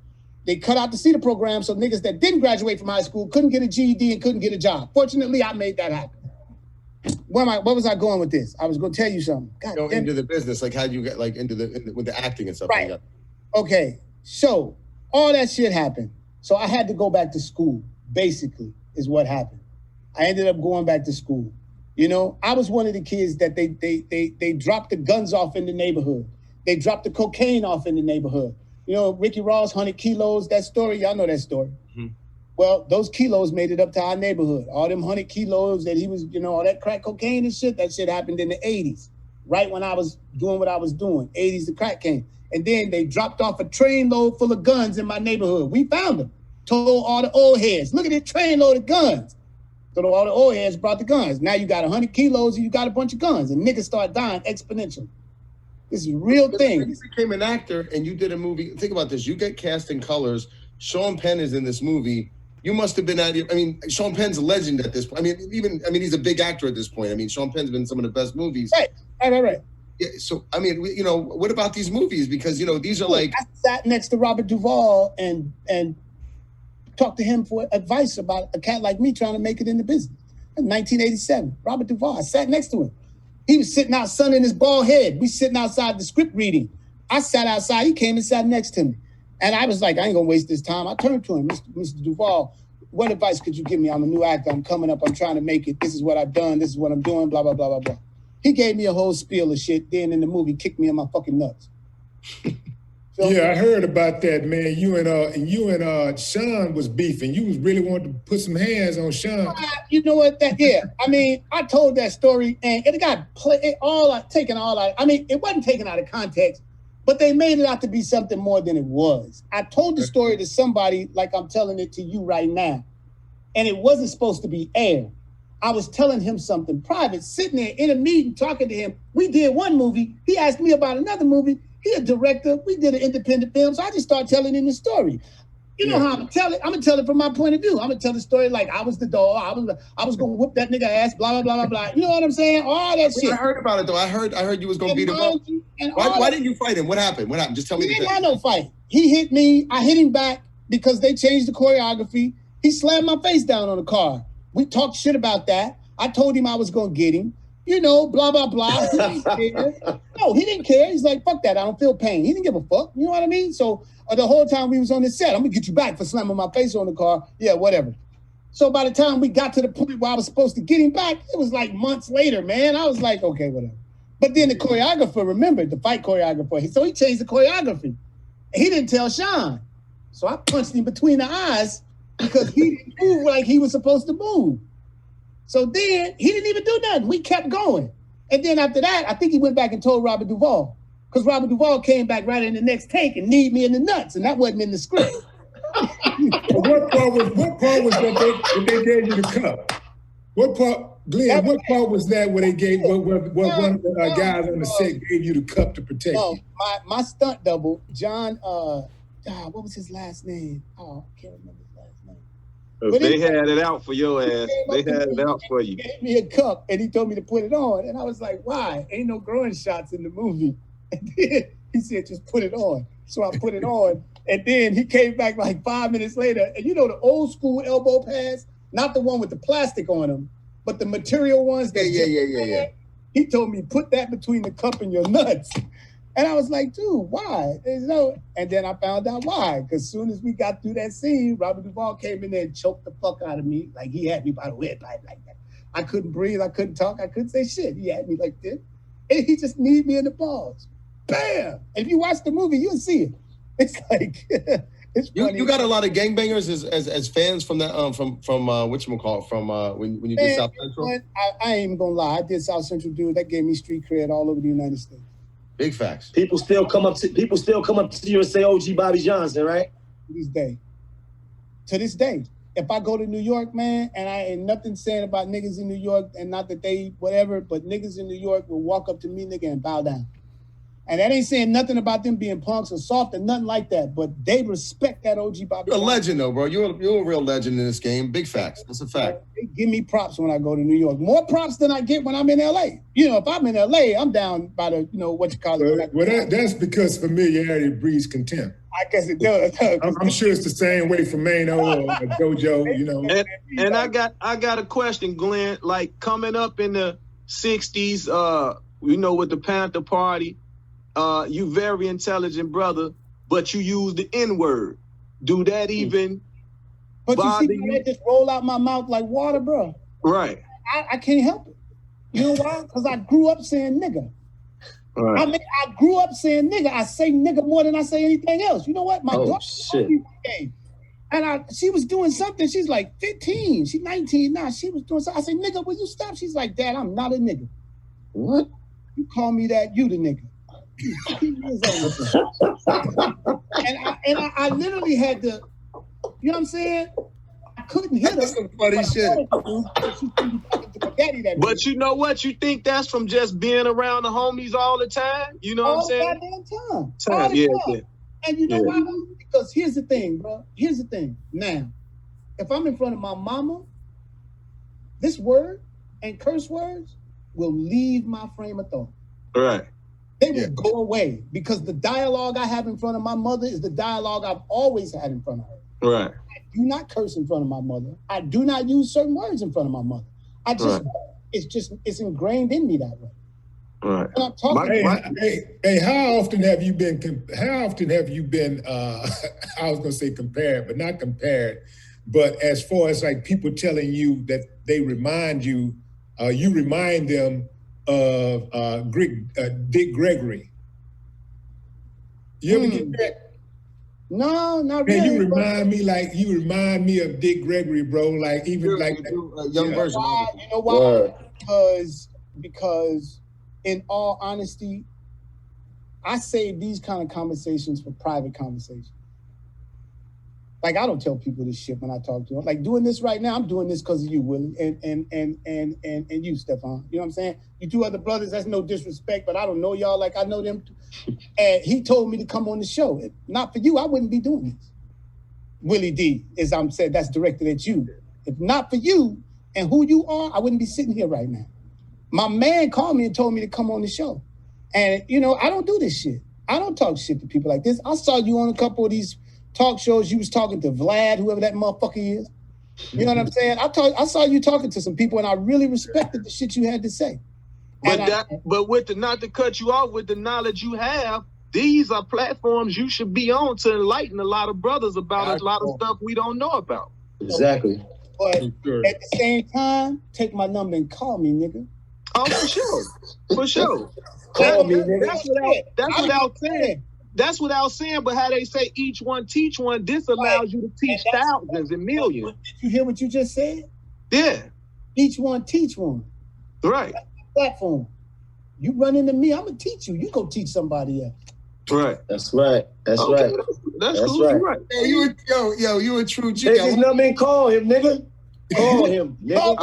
[SPEAKER 3] They cut out the CETA program, so niggas that didn't graduate from high school couldn't get a GED and couldn't get a job. Fortunately, I made that happen. Where was I going with this? I was going to tell you something. God,
[SPEAKER 2] go into the business, like how you get like into with the acting and stuff.
[SPEAKER 3] Right.
[SPEAKER 2] Like
[SPEAKER 3] okay, so all that shit happened. So I had to go back to school, basically, is what happened. I ended up going back to school. You know, I was one of the kids that they dropped the guns off in the neighborhood. They dropped the cocaine off in the neighborhood. You know, Ricky Ross, 100 kilos, that story, y'all know that story. Mm-hmm. Well, those kilos made it up to our neighborhood. All them 100 kilos that he was, you know, all that crack cocaine and shit, that shit happened in the 80s, right when I was doing what I was doing. 80s, the crack came. And then they dropped off a train load full of guns in my neighborhood. We found them. Told all the old heads, look at this train load of guns. So all the old heads brought the guns. Now you got 100 kilos and you got a bunch of guns. And niggas start dying exponentially. This is a real thing.
[SPEAKER 2] You became an actor and you did a movie. Think about this. You get cast in Colors. Sean Penn is in this movie. You must have been Sean Penn's a legend at this point. He's a big actor at this point. I mean, Sean Penn's been in some of the best movies.
[SPEAKER 3] Right.
[SPEAKER 2] Yeah, so, what about these movies? Because, these are like...
[SPEAKER 3] I sat next to Robert Duvall and talked to him for advice about a cat like me trying to make it in the business. In 1987, Robert Duvall, I sat next to him. He was sitting out sunning his bald head. We sitting outside the script reading. I sat outside. He came and sat next to me. And I was like, I ain't gonna waste this time. I turned to him, Mr. Duvall, what advice could you give me? I'm a new actor. I'm coming up. I'm trying to make it. This is what I've done. This is what I'm doing, blah, blah, blah, blah, blah. He gave me a whole spiel of shit. Then in the movie, kicked me in my fucking nuts.
[SPEAKER 4] So, yeah, I heard about that, man. You and Sean was beefing. You was really wanting to put some hands on Sean.
[SPEAKER 3] You know what? I told that story and it got taken all out. It wasn't taken out of context, but they made it out to be something more than it was. I told the story to somebody like I'm telling it to you right now, and it wasn't supposed to be aired. I was telling him something private, sitting there in a meeting, talking to him. We did one movie. He asked me about another movie. He a director. We did an independent film. So I just started telling him the story. You know how I'm gonna tell it? I'm gonna tell it from my point of view. I'm gonna tell the story like I was the dog. I was gonna whoop that nigga ass, blah, blah, blah, blah, blah. You know what I'm saying? All that shit.
[SPEAKER 2] I heard about it though. I heard you was gonna beat him up. Why didn't you fight him? What happened? Just tell me.
[SPEAKER 3] He didn't have no fight. He hit me. I hit him back because they changed the choreography. He slammed my face down on the car. We talked shit about that. I told him I was gonna get him. Blah, blah, blah. He didn't care. No, he didn't care. He's like, fuck that. I don't feel pain. He didn't give a fuck. You know what I mean? So the whole time we was on the set, I'm going to get you back for slamming my face on the car. Yeah, whatever. So by the time we got to the point where I was supposed to get him back, it was like months later, man. I was like, okay, whatever. But then the choreographer remembered, the fight choreographer. So he changed the choreography. He didn't tell Sean. So I punched him between the eyes because he didn't move like he was supposed to move. So then he didn't even do nothing. We kept going. And then after that, I think he went back and told Robert Duvall. Because Robert Duvall came back right in the next take and kneed me in the nuts. And that wasn't in the script.
[SPEAKER 4] What part was that they gave you the cup? What part was that where they gave one of the guys on the set gave you the cup to protect you?
[SPEAKER 3] My stunt double, John, what was his last name? Oh, I can't remember.
[SPEAKER 1] But they had it out for your ass. They had it out for you.
[SPEAKER 3] He gave me a cup and he told me to put it on. And I was like, why? Ain't no groin shots in the movie. And then he said, just put it on. So I put it on. And then he came back like 5 minutes later. And the old school elbow pads, not the one with the plastic on them, but the material ones.
[SPEAKER 2] Yeah.
[SPEAKER 3] He told me, put that between the cup and your nuts. And I was like, dude, why? And then I found out why. Because as soon as we got through that scene, Robert Duvall came in there and choked the fuck out of me. Like he had me by the windpipe like that. I couldn't breathe. I couldn't talk. I couldn't say shit. He had me like this. And he just kneed me in the balls. Bam! And if you watch the movie, you'll see it. It's like, it's funny.
[SPEAKER 2] You got a lot of gangbangers as fans from that, from whatchamacallit, from when you did South Central?
[SPEAKER 3] I ain't even gonna lie. I did South Central, dude. That gave me street cred all over the United States.
[SPEAKER 2] Big facts.
[SPEAKER 5] People still come up to you and say OG Bobby Johnson, right?
[SPEAKER 3] To this day. If I go to New York, man, and I ain't nothing saying about niggas in New York, and not that they whatever, but niggas in New York will walk up to me, nigga, and bow down. And that ain't saying nothing about them being punks or soft or nothing like that. But they respect that OG Bobby.
[SPEAKER 2] You're a legend, though, bro. You're a real legend in this game. Big facts. That's a fact.
[SPEAKER 3] They give me props when I go to New York. More props than I get when I'm in LA. You know, if I'm in LA, I'm down by the, you know, what you call it.
[SPEAKER 4] Well, that's because familiarity breeds contempt.
[SPEAKER 3] I guess it does.
[SPEAKER 4] I'm sure it's the same way for Maino or Jojo, you know.
[SPEAKER 1] And I got a question, Glenn. Like coming up in the 60s, you know, with the Panther Party, you very intelligent brother, but you use the N-word. Do that even
[SPEAKER 3] But
[SPEAKER 1] bother
[SPEAKER 3] you see, I just roll out my mouth like water, bro.
[SPEAKER 1] Right.
[SPEAKER 3] I can't help it. You know why? Because I grew up saying nigga.
[SPEAKER 1] Right.
[SPEAKER 3] I mean, I grew up saying nigga. I say nigga more than I say anything else. You know what? My daughter
[SPEAKER 5] shit.
[SPEAKER 3] Came, and she was doing something. She's like 15. She's 19 now. She was doing something. I said, nigga, will you stop? She's like, Dad, I'm not a nigga.
[SPEAKER 5] What?
[SPEAKER 3] You call me that, you the nigga. and I literally had to, you know what I'm saying? I couldn't hit her.
[SPEAKER 2] That's some funny shit.
[SPEAKER 1] But you know what? You think that's from just being around the homies all the time? You know what I'm saying?
[SPEAKER 3] All goddamn time.
[SPEAKER 1] Yeah.
[SPEAKER 3] And you know why? Because here's the thing, bro. Here's the thing. Now, if I'm in front of my mama, this word and curse words will leave my frame of thought.
[SPEAKER 1] Right.
[SPEAKER 3] They will go away because the dialogue I have in front of my mother is the dialogue I've always had in front of her.
[SPEAKER 1] Right.
[SPEAKER 3] I do not curse in front of my mother. I do not use certain words in front of my mother. I just, it's ingrained in me that way.
[SPEAKER 1] Right.
[SPEAKER 3] And I'm talking
[SPEAKER 4] Hey, how often have you been, I was going to say compared, but not compared, but as far as like people telling you that they remind you, you remind them of Dick Gregory. You ever get that?
[SPEAKER 3] No, not really.
[SPEAKER 4] Man, you remind me of Dick Gregory, bro. Like even like
[SPEAKER 2] young version.
[SPEAKER 3] You know why? Because in all honesty, I save these kind of conversations for private conversations. Like I don't tell people this shit when I talk to them. Like doing this right now, I'm doing this because of you, Willie, and you, Stefan. You know what I'm saying? You two other brothers, that's no disrespect, but I don't know y'all like I know them. And he told me to come on the show. If not for you, I wouldn't be doing this. Willie D, as I'm saying, that's directed at you. If not for you and who you are, I wouldn't be sitting here right now. My man called me and told me to come on the show. And, you know, I don't do this shit. I don't talk shit to people like this. I saw you on a couple of these talk shows. You was talking to Vlad, whoever that motherfucker is. You know what I'm saying? I saw you talking to some people, and I really respected the shit you had to say.
[SPEAKER 1] But with the, not to cut you off, with the knowledge you have, these are platforms you should be on to enlighten a lot of brothers about a lot of stuff we don't know about.
[SPEAKER 5] Exactly.
[SPEAKER 3] But at the same time, take my number and call me, nigga.
[SPEAKER 1] Oh, for sure. For sure.
[SPEAKER 5] Call me, nigga.
[SPEAKER 1] That's without saying. That's without saying, but how they say each one teach one, this allows you to teach thousands and millions.
[SPEAKER 3] Did you hear what you just said?
[SPEAKER 1] Yeah.
[SPEAKER 3] Each one teach one.
[SPEAKER 1] Right.
[SPEAKER 3] That's the platform. You run into me, I'm gonna teach you. You go teach somebody else.
[SPEAKER 1] Right.
[SPEAKER 5] That's right. That's right.
[SPEAKER 1] That's cool.
[SPEAKER 5] Right.
[SPEAKER 1] Right.
[SPEAKER 2] You a true G.
[SPEAKER 5] Take his number and call him, nigga. Call him, nigga.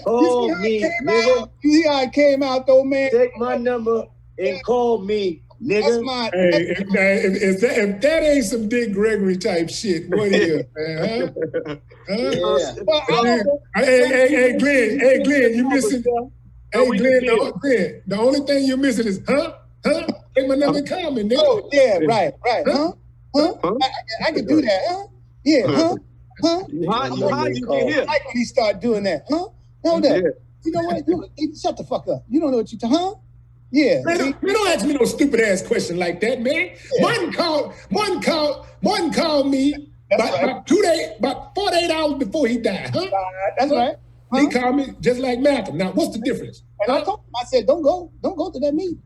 [SPEAKER 3] Call me,
[SPEAKER 5] nigga.
[SPEAKER 3] You see how it came out, though, man?
[SPEAKER 5] Take my number and call me, nigga.
[SPEAKER 4] Hey, if that ain't some Dick Gregory type shit, what is, man?
[SPEAKER 5] Yeah.
[SPEAKER 4] Hey, Glenn, you missing? Hey, Glenn, the only thing you're missing is, Take my number and call me, nigga.
[SPEAKER 3] Oh, yeah, right. Huh? I can do that, huh? Yeah, huh?
[SPEAKER 1] How you get here?
[SPEAKER 3] I like when he start doing that, huh? Hold up. Yeah. You know what? Shut the fuck up. You don't know what you're talking, huh? Yeah.
[SPEAKER 4] Man, don't ask me no stupid ass question like that, man. Yeah. Martin called me about 48 hours before he died, huh?
[SPEAKER 3] That's right.
[SPEAKER 4] Huh? He called me just like Malcolm. Now, what's the difference?
[SPEAKER 3] And I told him, I said, don't go to that meeting.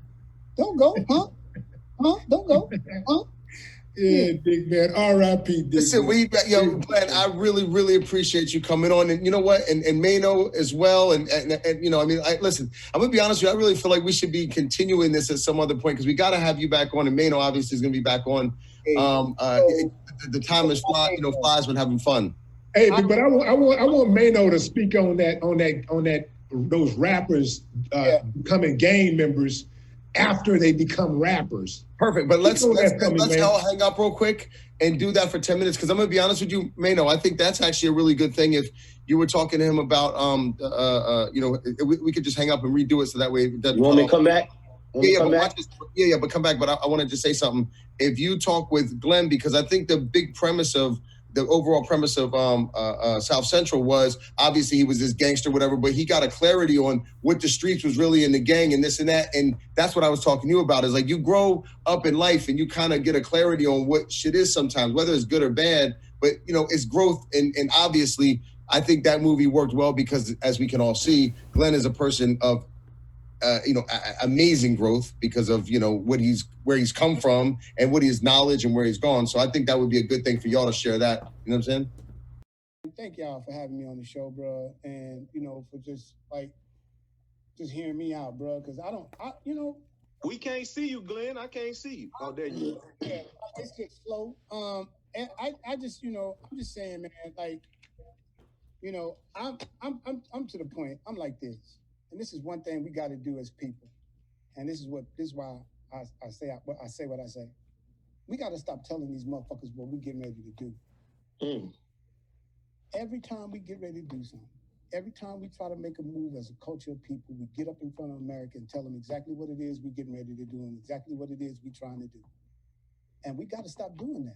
[SPEAKER 3] Don't go, huh? Don't go, huh?
[SPEAKER 4] Yeah, big man. R.I.P.
[SPEAKER 2] Listen, Glenn, I really, really appreciate you coming on, and you know what, and Maino as well, and you know, I mean, listen, I'm gonna be honest with you. I really feel like we should be continuing this at some other point because we got to have you back on, and Maino obviously is gonna be back on. The time is flies when having fun.
[SPEAKER 4] Hey, but I want Maino to speak on that those rappers becoming gang members after they become rappers.
[SPEAKER 2] Perfect, but let's all hang up real quick and do that for 10 minutes, because I'm going to be honest with you, Maino, I think that's actually a really good thing. If you were talking to him about, we could just hang up and redo it so that way it doesn't.
[SPEAKER 5] You want me to come back?
[SPEAKER 2] But come back. But I wanted to say something. If you talk with Glenn, because I think the overall premise of South Central was, obviously he was this gangster, whatever, but he got a clarity on what the streets was really in the gang and this and that. And that's what I was talking to you about, is like you grow up in life and you kind of get a clarity on what shit is sometimes, whether it's good or bad, but it's growth. And obviously I think that movie worked well because, as we can all see, Glenn is a person of amazing growth because of where he's come from and what his knowledge and where he's gone. So I think that would be a good thing for y'all to share that. You know what I'm saying?
[SPEAKER 3] Thank y'all for having me on the show, bro, and for just hearing me out, bro. Because
[SPEAKER 1] we can't see you, Glenn. I can't see you. Oh, there you go.
[SPEAKER 3] Yeah, it's just slow. And I'm just saying, man. I'm to the point. I'm like this. And this is one thing we got to do as people. And this is why I say what I say. We got to stop telling these motherfuckers what we getting ready to do. Every time we get ready to do something, every time we try to make a move as a culture of people, we get up in front of America and tell them exactly what it is we getting ready to do and exactly what it is we trying to do. And we got to stop doing that.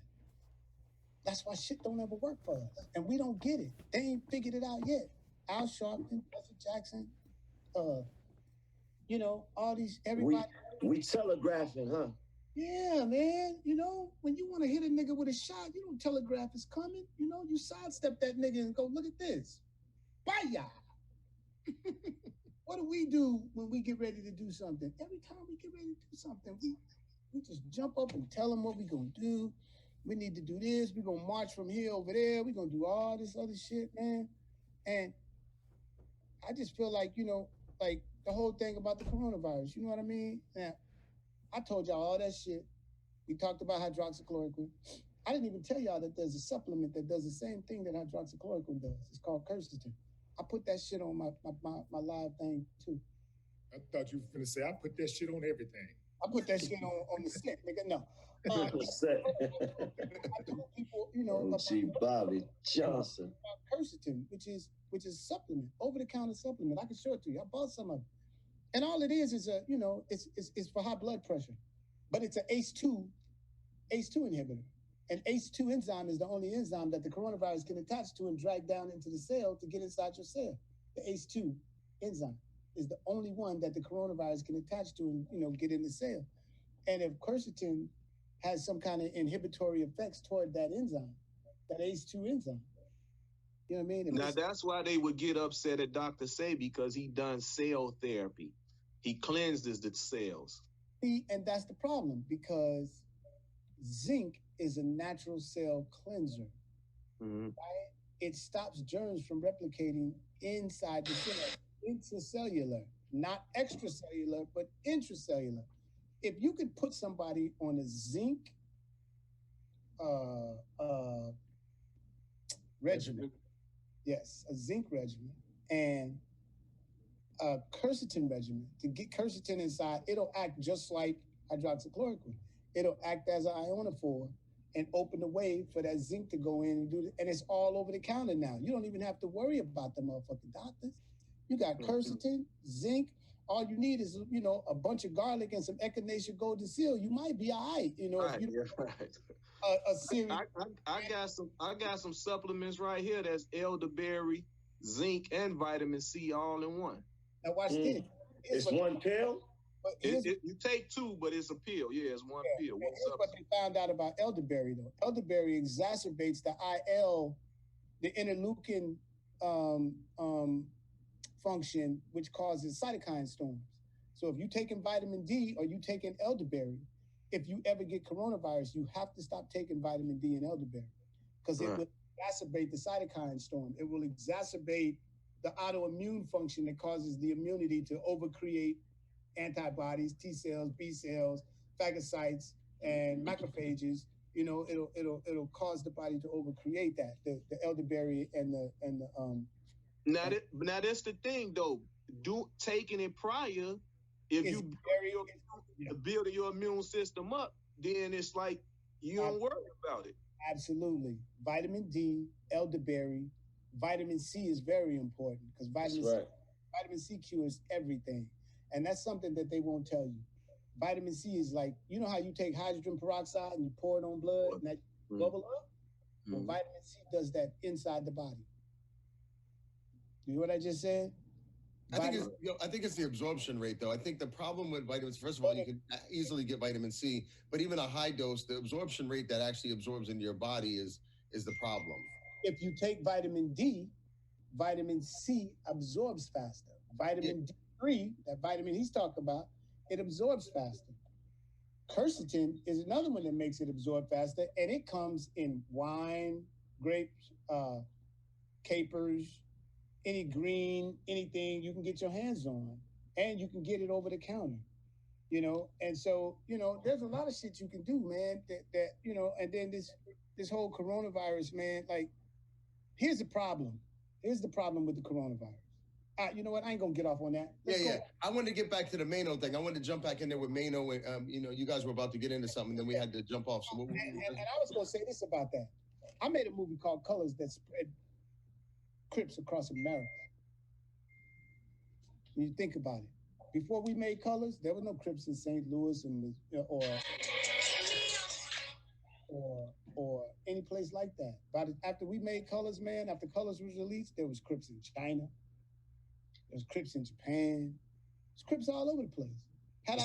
[SPEAKER 3] That's why shit don't ever work for us. And we don't get it. They ain't figured it out yet. Al Sharpton, Jesse Jackson, all these, everybody.
[SPEAKER 5] We telegraphing, huh?
[SPEAKER 3] Yeah, man. When you want to hit a nigga with a shot, you don't telegraph it's coming. You sidestep that nigga and go, look at this. Bye-ya. What do we do when we get ready to do something? Every time we get ready to do something, we just jump up and tell them what we going to do. We need to do this. We're going to march from here over there. We're going to do all this other shit, man. And I just feel like, like the whole thing about the coronavirus, you know what I mean? Now, I told y'all all that shit. We talked about hydroxychloroquine. I didn't even tell y'all that there's a supplement that does the same thing that hydroxychloroquine does. It's called quercetin. I put that shit on my live thing too.
[SPEAKER 4] I thought you were gonna say I put that shit on everything.
[SPEAKER 3] I put that shit on the set, nigga. No. I told people,
[SPEAKER 5] Gee, Bobby Johnson.
[SPEAKER 3] Quercetin, which is a supplement, over-the-counter supplement. I can show it to you. I bought some of it. And all it is it's for high blood pressure. But it's an ACE2 inhibitor. And ACE2 enzyme is the only enzyme that the coronavirus can attach to and drag down into the cell to get inside your cell. The ACE2 enzyme is the only one that the coronavirus can attach to and get in the cell. And if quercetin has some kind of inhibitory effects toward that enzyme, that ACE2 enzyme, you know what I mean?
[SPEAKER 1] Now that's why they would get upset at Dr. Say, because he done cell therapy. He cleanses the cells.
[SPEAKER 3] And that's the problem, because zinc is a natural cell cleanser.
[SPEAKER 1] Mm-hmm.
[SPEAKER 3] Right? It stops germs from replicating inside the cell, intracellular, not extracellular, but intracellular. If you could put somebody on a zinc regimen, yes, a zinc regimen, and a quercetin regimen, to get quercetin inside, it'll act just like hydroxychloroquine. It'll act as an ionophore and open the way for that zinc to go in and do it. And it's all over the counter now. You don't even have to worry about the motherfucking doctors. You got quercetin, zinc. All you need is, a bunch of garlic and some echinacea golden seal. You might be all right,
[SPEAKER 1] Right,
[SPEAKER 3] if you a series.
[SPEAKER 1] I got some supplements right here that's elderberry, zinc, and vitamin C all in one.
[SPEAKER 3] Now watch this.
[SPEAKER 5] It's one pill?
[SPEAKER 1] You take two, but it's a pill. Yeah, it's one pill.
[SPEAKER 3] Here's what they found out about elderberry, though. Elderberry exacerbates the IL, the interleukin function, which causes cytokine storms. So if you're taking vitamin D or you taking elderberry, if you ever get coronavirus, you have to stop taking vitamin D and elderberry, because it will exacerbate the cytokine storm. It will exacerbate the autoimmune function that causes the immunity to overcreate antibodies, T cells, B cells, phagocytes, and macrophages. It'll cause the body to overcreate that. The elderberry and the
[SPEAKER 1] Now that's the thing though. Taking it prior If you build your immune system up, then it's like you don't worry about it.
[SPEAKER 3] Absolutely. Vitamin D, elderberry, vitamin C is very important because vitamin C cures everything. And that's something that they won't tell you. Vitamin C is like, you know how you take hydrogen peroxide and you pour it on blood and that bubble up? Well, vitamin C does that inside the body. You hear what I just said?
[SPEAKER 2] I think it's the absorption rate, though. I think the problem with vitamins, first of all, you can easily get vitamin C, but even a high dose, the absorption rate that actually absorbs into your body is the problem.
[SPEAKER 3] If you take vitamin D, vitamin C absorbs faster. Vitamin D3, that vitamin he's talking about, it absorbs faster. Quercetin is another one that makes it absorb faster, and it comes in wine, grapes, capers, any green, anything you can get your hands on, and you can get it over the counter, you know? And so, you know, there's a lot of shit you can do, man, that you know, and then this whole coronavirus, man, like, here's the problem. Here's the problem with the coronavirus. You know what? I ain't gonna get off on that. Let's go.
[SPEAKER 2] I wanted to get back to the Maino thing. I wanted to jump back in there with Maino. And, you know, you guys were about to get into something, and then we had to jump off. So
[SPEAKER 3] and I was gonna say this about that. I made a movie called Colors that spread Crips across America. When you think about it, before we made Colors, there were no Crips in St. Louis or any place like that. But after we made Colors, man, after Colors was released, there was Crips in China. There's Crips in Japan. There's Crips all over the place.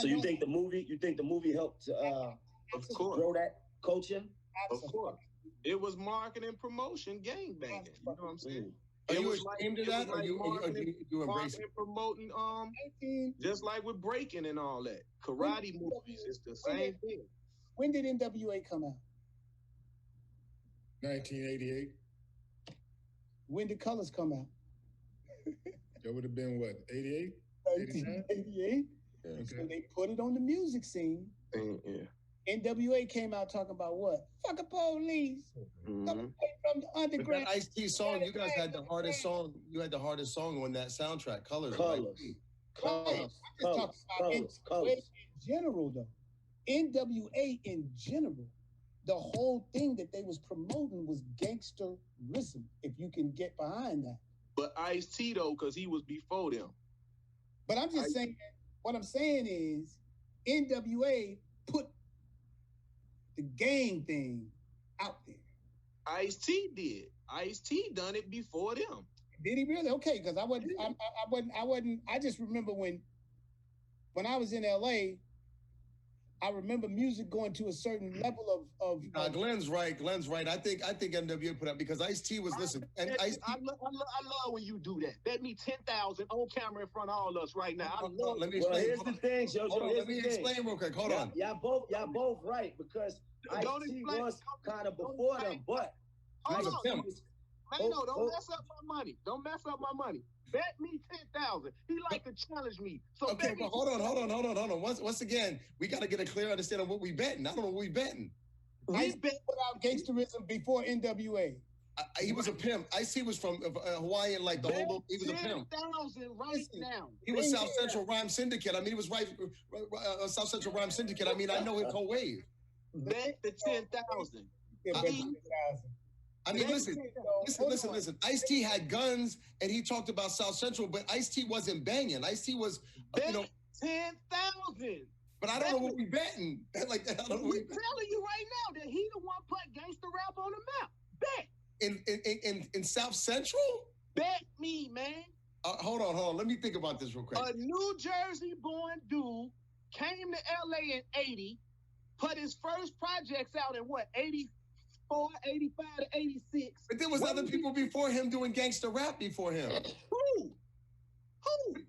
[SPEAKER 5] So you think the movie helped grow that culture?
[SPEAKER 1] Of course. It was marketing, promotion, gangbanging. You know what I'm saying?
[SPEAKER 2] Are you ashamed of that, or you embrace it?
[SPEAKER 1] Promoting, just like with breaking and all that. Karate movies, it's the same thing.
[SPEAKER 3] When did NWA come out?
[SPEAKER 4] 1988.
[SPEAKER 3] When did Colors come out?
[SPEAKER 4] That would have been what, 88?
[SPEAKER 3] 1988. Yeah. Okay. So they put it on the music scene.
[SPEAKER 1] Yeah.
[SPEAKER 3] NWA came out talking about what? Fuck a police. From the underground.
[SPEAKER 2] That Ice-T song, you guys had the hardest song. You had the hardest song on that soundtrack, Colors.
[SPEAKER 5] Colors.
[SPEAKER 3] I'm just talking about NWA in general, though. NWA in general. The whole thing that they was promoting was gangsterism, if you can get behind that.
[SPEAKER 1] But Ice-T, though, because he was before them.
[SPEAKER 3] But I'm just saying, what I'm saying is NWA put the gang thing out there.
[SPEAKER 1] Ice-T did. Ice-T done it before them.
[SPEAKER 3] Did he really? Okay, because I wasn't. I just remember when I was in LA, I remember music going to a certain level of
[SPEAKER 2] Glenn's right. I think NWA put up because Ice-T was listening. And
[SPEAKER 1] I love when you do that. Bet me 10,000 on camera in front of all of us right now. I love.
[SPEAKER 2] Let me explain.
[SPEAKER 5] Here's the thing, Jojo.
[SPEAKER 2] Let me explain real quick. Hold on.
[SPEAKER 5] Y'all both right because Ice-T was kind of before them, but
[SPEAKER 1] Maino, don't mess up my money. Don't mess up my money. Bet me 10,000. He like to challenge me. So
[SPEAKER 2] okay, but hold on. Once again, we got to get a clear understanding of what we betting. I don't know what we betting.
[SPEAKER 3] I bet without gangsterism before NWA.
[SPEAKER 2] He was a pimp. Ice-T was from Hawaiian, like the whole. He was a pimp.
[SPEAKER 1] 10,000 right now.
[SPEAKER 2] He was South Central Rhyme Syndicate. I mean, he was South Central Rhyme Syndicate. I mean, I know his whole wave.
[SPEAKER 1] Bet the 10,000.
[SPEAKER 2] I mean, listen. Ice-T had guns, and he talked about South Central, but Ice-T wasn't banging. Ice-T was,
[SPEAKER 1] 10,000.
[SPEAKER 2] But I don't know what we betting.
[SPEAKER 1] I'm telling you right now that he the one put gangster rap on the map. Bet.
[SPEAKER 2] In South Central?
[SPEAKER 1] Bet me, man.
[SPEAKER 2] Hold on. Let me think about this real quick.
[SPEAKER 1] A New Jersey-born dude came to L.A. in 80, put his first projects out in what, 84, 85 to 86.
[SPEAKER 2] But there was other people before him doing gangster rap before him.
[SPEAKER 1] Who?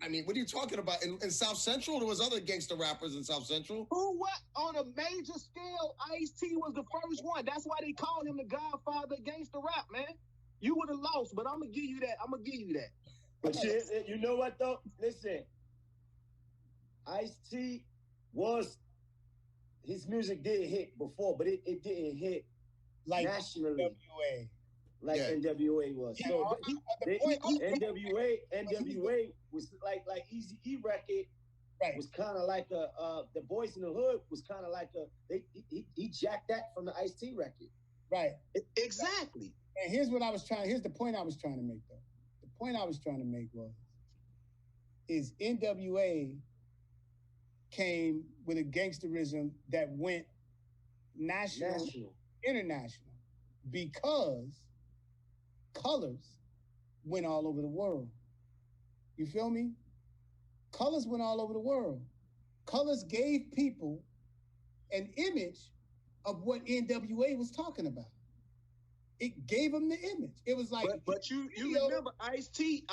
[SPEAKER 2] I mean, what are you talking about? In South Central, there was other gangster rappers in South Central.
[SPEAKER 1] Who, what? On a major scale, Ice-T was the first one. That's why they call him the godfather of gangster rap, man. You would have lost, but I'm going to give you that.
[SPEAKER 5] But you know what, though? Listen, Ice-T his music did hit before, but it didn't hit
[SPEAKER 3] like
[SPEAKER 5] nationally.
[SPEAKER 3] NWA.
[SPEAKER 5] Like NWA was.
[SPEAKER 3] Yeah,
[SPEAKER 5] so NWA was like Eazy-E record
[SPEAKER 3] Right.
[SPEAKER 5] was kind of like the Boys in the Hood was kind of like he jacked that from the Ice-T record.
[SPEAKER 3] Right.
[SPEAKER 1] Exactly.
[SPEAKER 3] And here's the point I was trying to make though. The point I was trying to make is NWA came with a gangsterism that went national, international, because colors went all over the world. You feel me? Colors went all over the world. Colors gave people an image of what NWA was talking about. It gave them the image. It was like,
[SPEAKER 1] but you remember Ice-T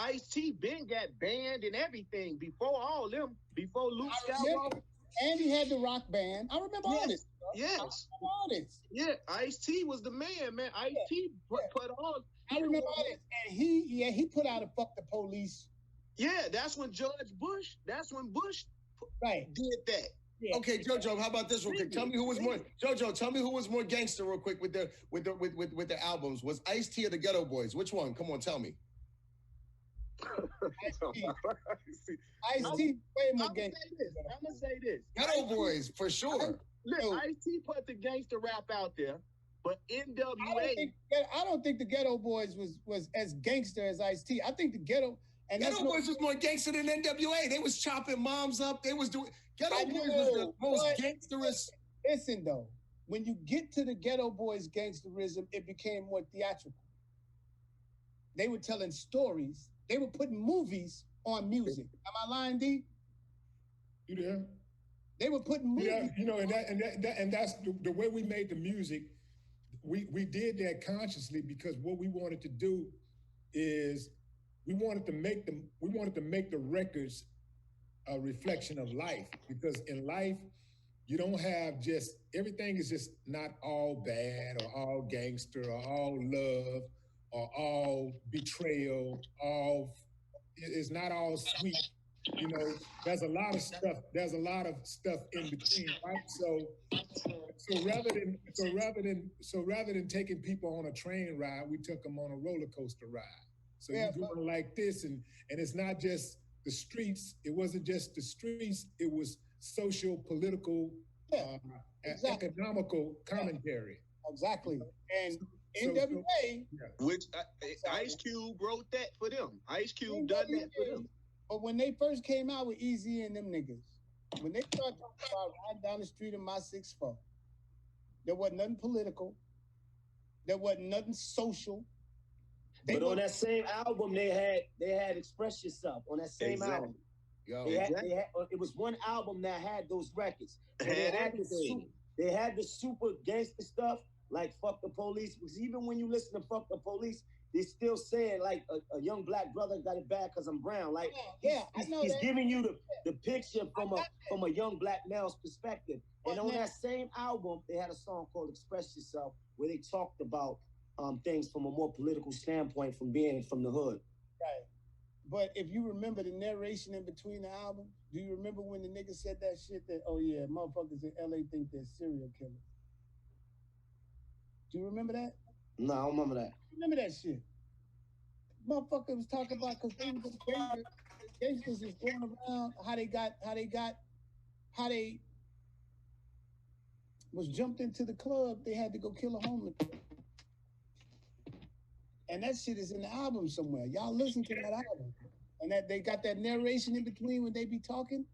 [SPEAKER 1] been got banned and everything before all them, before Luke Skywalker.
[SPEAKER 3] And he had the rock band. I remember all this.
[SPEAKER 1] Yes.
[SPEAKER 3] I remember all this.
[SPEAKER 1] Yeah, Ice-T was the man. Ice-T put on.
[SPEAKER 3] I remember all this. And he put out a "Fuck the Police."
[SPEAKER 1] Yeah, that's when Bush did that.
[SPEAKER 3] Yeah.
[SPEAKER 2] Okay, Jojo, how about this real quick? Tell me who was more Jojo. Tell me who was more gangster real quick with the albums. Was Ice-T or the Ghetto Boys? Which one? Come on, tell me.
[SPEAKER 3] Ice-T way more gangster.
[SPEAKER 1] I'm gonna say this.
[SPEAKER 2] Ghetto Boys for sure.
[SPEAKER 1] Look, Ice-T put the gangster rap out there, but NWA.
[SPEAKER 3] I don't think the Ghetto Boys was as gangster as Ice-T. I think the Ghetto
[SPEAKER 2] Boys was more gangster than NWA. They was chopping moms up. They was doing Ghetto Boys was the most gangsterous.
[SPEAKER 3] Listen though, when you get to the Ghetto Boys gangsterism, it became more theatrical. They were telling stories. They were putting movies on music. Am I lying, D?
[SPEAKER 4] You there?
[SPEAKER 3] They were putting movies.
[SPEAKER 4] Yeah, you know, and that's the way we made the music. We did that consciously because what we wanted to do is we wanted to make the records a reflection of life, because in life you don't have everything is just not all bad or all gangster or all love or all betrayal. It's not all sweet. You know, there's a lot of stuff. There's a lot of stuff in between, right? So rather than taking people on a train ride, we took them on a roller coaster ride. So you're going like this, and it's not just the streets. It wasn't just the streets. It was social, political, economical commentary.
[SPEAKER 3] Exactly. And NWA,
[SPEAKER 1] which Ice Cube wrote that for them. Ice Cube done that for them.
[SPEAKER 3] But when they first came out with Easy and them niggas, when they started talking about riding down the street in my 6'4", there wasn't nothing political. There wasn't nothing social.
[SPEAKER 5] But on that same album, they had Express Yourself on that same album. It was one album that had those records. They had the super gangster stuff like "Fuck the Police." Because even when you listen to "Fuck the Police," they still saying like a young black brother got it bad because I'm brown. Like he's giving you the picture from a young black male's perspective. And on that same album, they had a song called "Express Yourself" where they talked about things from a more political standpoint from being from the hood.
[SPEAKER 3] Right. But if you remember the narration in between the albums, do you remember when the nigga said that shit that, oh yeah, motherfuckers in LA think they're serial killers? Do you remember that?
[SPEAKER 5] No, I don't remember that.
[SPEAKER 3] Remember that shit? Motherfucker was talking about because gangsters is going around how they was jumped into the club, they had to go kill a homeless. And that shit is in the album somewhere. Y'all listen to that album. And that they got that narration in between when they be talking.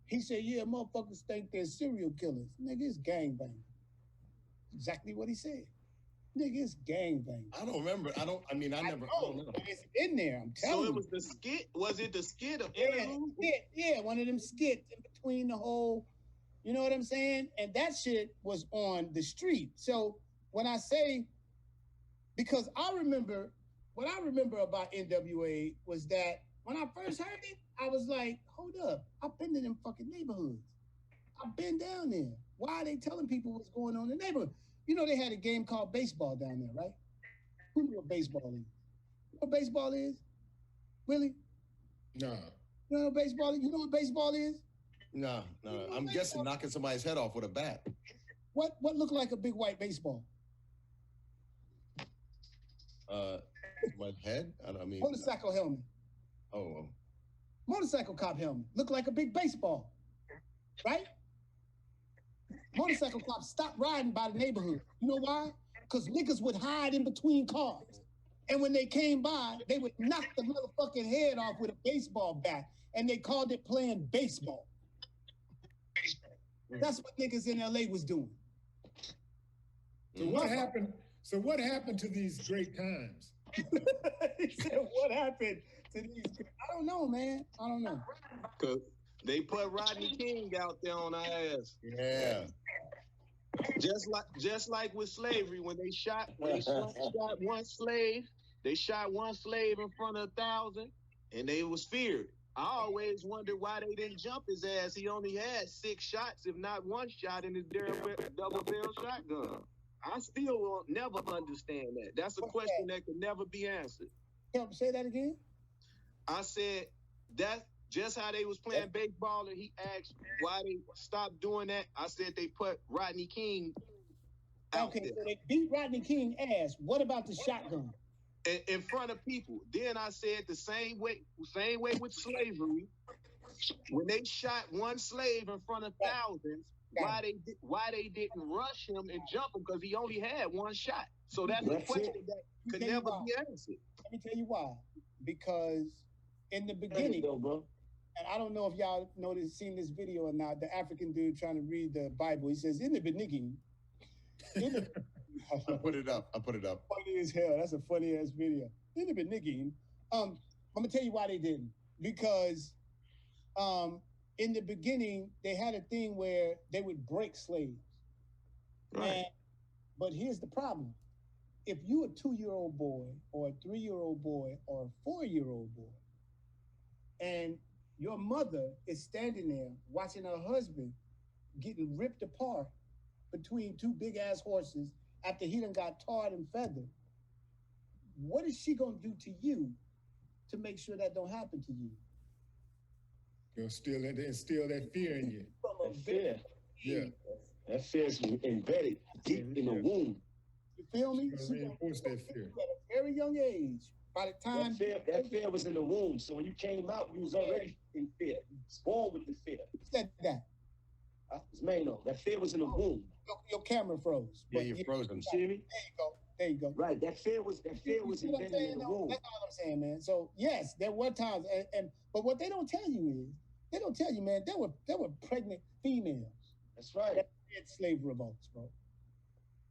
[SPEAKER 3] He said, yeah, motherfuckers think they're serial killers. Nigga, it's gangbang. Exactly what he said. Nigga, it's gangbang.
[SPEAKER 2] I don't remember. I don't know.
[SPEAKER 3] It's in there, I'm telling you.
[SPEAKER 1] So it was the skit? Was it the skit of
[SPEAKER 3] Yeah, one of them skits in between the whole, you know what I'm saying? And that shit was on the street. So when I say, because what I remember about NWA was that when I first heard it, I was like, hold up, I've been to them fucking neighborhoods. I've been down there. Why are they telling people what's going on in the neighborhood? You know, they had a game called baseball down there, right? Who knew what baseball is? You know what baseball is? Willie?
[SPEAKER 4] No.
[SPEAKER 3] You know what baseball is? You know what baseball is?
[SPEAKER 2] No. I'm guessing knocking somebody's head off with a bat.
[SPEAKER 3] What looked like a big white baseball?
[SPEAKER 2] My head? I mean,
[SPEAKER 3] motorcycle helmet.
[SPEAKER 2] Oh.
[SPEAKER 3] Motorcycle cop helmet. Looked like a big baseball. right? Motorcycle cops stopped riding by the neighborhood. You know why? Because niggas would hide in between cars. And when they came by, they would knock the motherfucking head off with a baseball bat. And they called it playing baseball. That's what niggas in LA was doing.
[SPEAKER 4] So what happened? So what happened to these great times?
[SPEAKER 3] He said, what happened to these? I don't know, man. I don't know.
[SPEAKER 1] Cause they put Rodney King out there on our ass.
[SPEAKER 2] Yeah.
[SPEAKER 1] Just like with slavery, when they shot one slave, they shot one slave in front of 1,000, and they was feared. I always wondered why they didn't jump his ass. He only had 6 shots, if not 1 shot, in his double barrel shotgun. I still will never understand that. That's a question that could never be answered.
[SPEAKER 3] Help say that again.
[SPEAKER 1] I said that's just how they was playing baseball, and he asked why they stopped doing that. I said they put Rodney King out there.
[SPEAKER 3] So they beat Rodney King ass. What about the shotgun?
[SPEAKER 1] In front of people. Then I said the same way with slavery. When they shot one slave in front of thousands, why they didn't rush him and jump him, because he only had 1 shot. So that's a question that could never be answered.
[SPEAKER 3] Let me tell you why. Because in the beginning, and I don't know if y'all seen this video or not, the African dude trying to read the Bible, he says, in the beginning.
[SPEAKER 2] I put it up.
[SPEAKER 3] Funny as hell. That's a funny ass video. In the beginning. I'm gonna tell you why they didn't. Because in the beginning, they had a thing where they would break slaves. Right. But here's the problem. If you a 2-year-old boy or a 3-year-old boy or a 4-year-old boy, and your mother is standing there watching her husband getting ripped apart between 2 big ass horses after he done got tarred and feathered, what is she gonna do to you to make sure that don't happen to you?
[SPEAKER 4] You'll instill that fear in you.
[SPEAKER 5] That fear.
[SPEAKER 4] Yeah.
[SPEAKER 5] That fear is embedded deep in the womb.
[SPEAKER 3] You feel me?
[SPEAKER 4] Reinforce that fear.
[SPEAKER 3] At a very young age. By the time
[SPEAKER 5] that fear was in the womb. So when you came out, you was already in fear. You was born with the fear.
[SPEAKER 3] Who said that?
[SPEAKER 5] It's Maino. That fear was in the womb.
[SPEAKER 3] Your camera froze.
[SPEAKER 2] Yeah, you're frozen.
[SPEAKER 5] See me?
[SPEAKER 3] There you go.
[SPEAKER 5] Right. That fear was embedded in the womb.
[SPEAKER 3] That's all I'm saying, man. So yes, there were times, but what they don't tell you is, man, there were pregnant females.
[SPEAKER 5] That's right.
[SPEAKER 3] That led slave revolts, bro.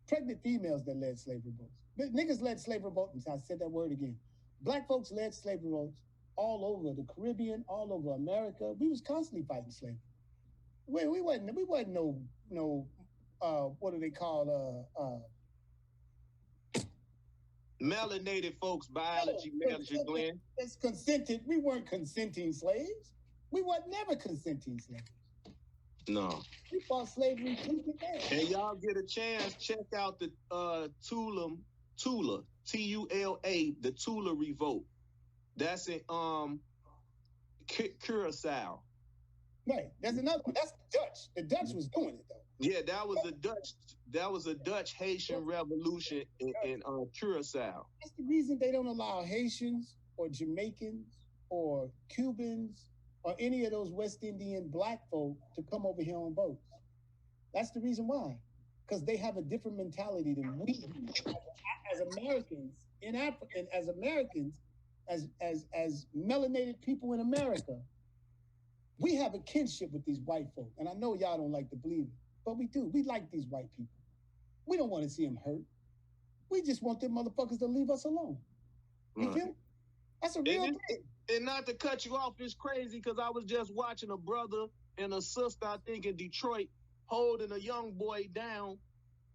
[SPEAKER 3] Pregnant females that led slave revolts. Niggas led slave revolts. I said that word again. Black folks led slave revolts all over the Caribbean, all over America. We was constantly fighting slavery. We wasn't no what do they call
[SPEAKER 1] melanated folks, biology major, Glenn.
[SPEAKER 3] It's consented. We weren't consenting slaves. We weren't never consenting slaves.
[SPEAKER 1] No.
[SPEAKER 3] We fought slavery tooth and nail.
[SPEAKER 1] And y'all get a chance, check out the Tula, T-U-L-A, the Tula Revolt. That's in Curacao.
[SPEAKER 3] Right. That's another one. That's the Dutch. The Dutch was doing it though.
[SPEAKER 1] Yeah, that was a Dutch Haitian revolution in Curacao.
[SPEAKER 3] That's the reason they don't allow Haitians or Jamaicans or Cubans or any of those West Indian black folk to come over here on boats. That's the reason why. Because they have a different mentality than we do. As Americans in Africa, as Americans, as melanated people in America, we have a kinship with these white folk. And I know y'all don't like to believe it, but we do. We like these white people. We don't want to see them hurt. We just want them motherfuckers to leave us alone. You feel me? That's a real thing.
[SPEAKER 1] And not to cut you off, it's crazy because I was just watching a brother and a sister, I think in Detroit, holding a young boy down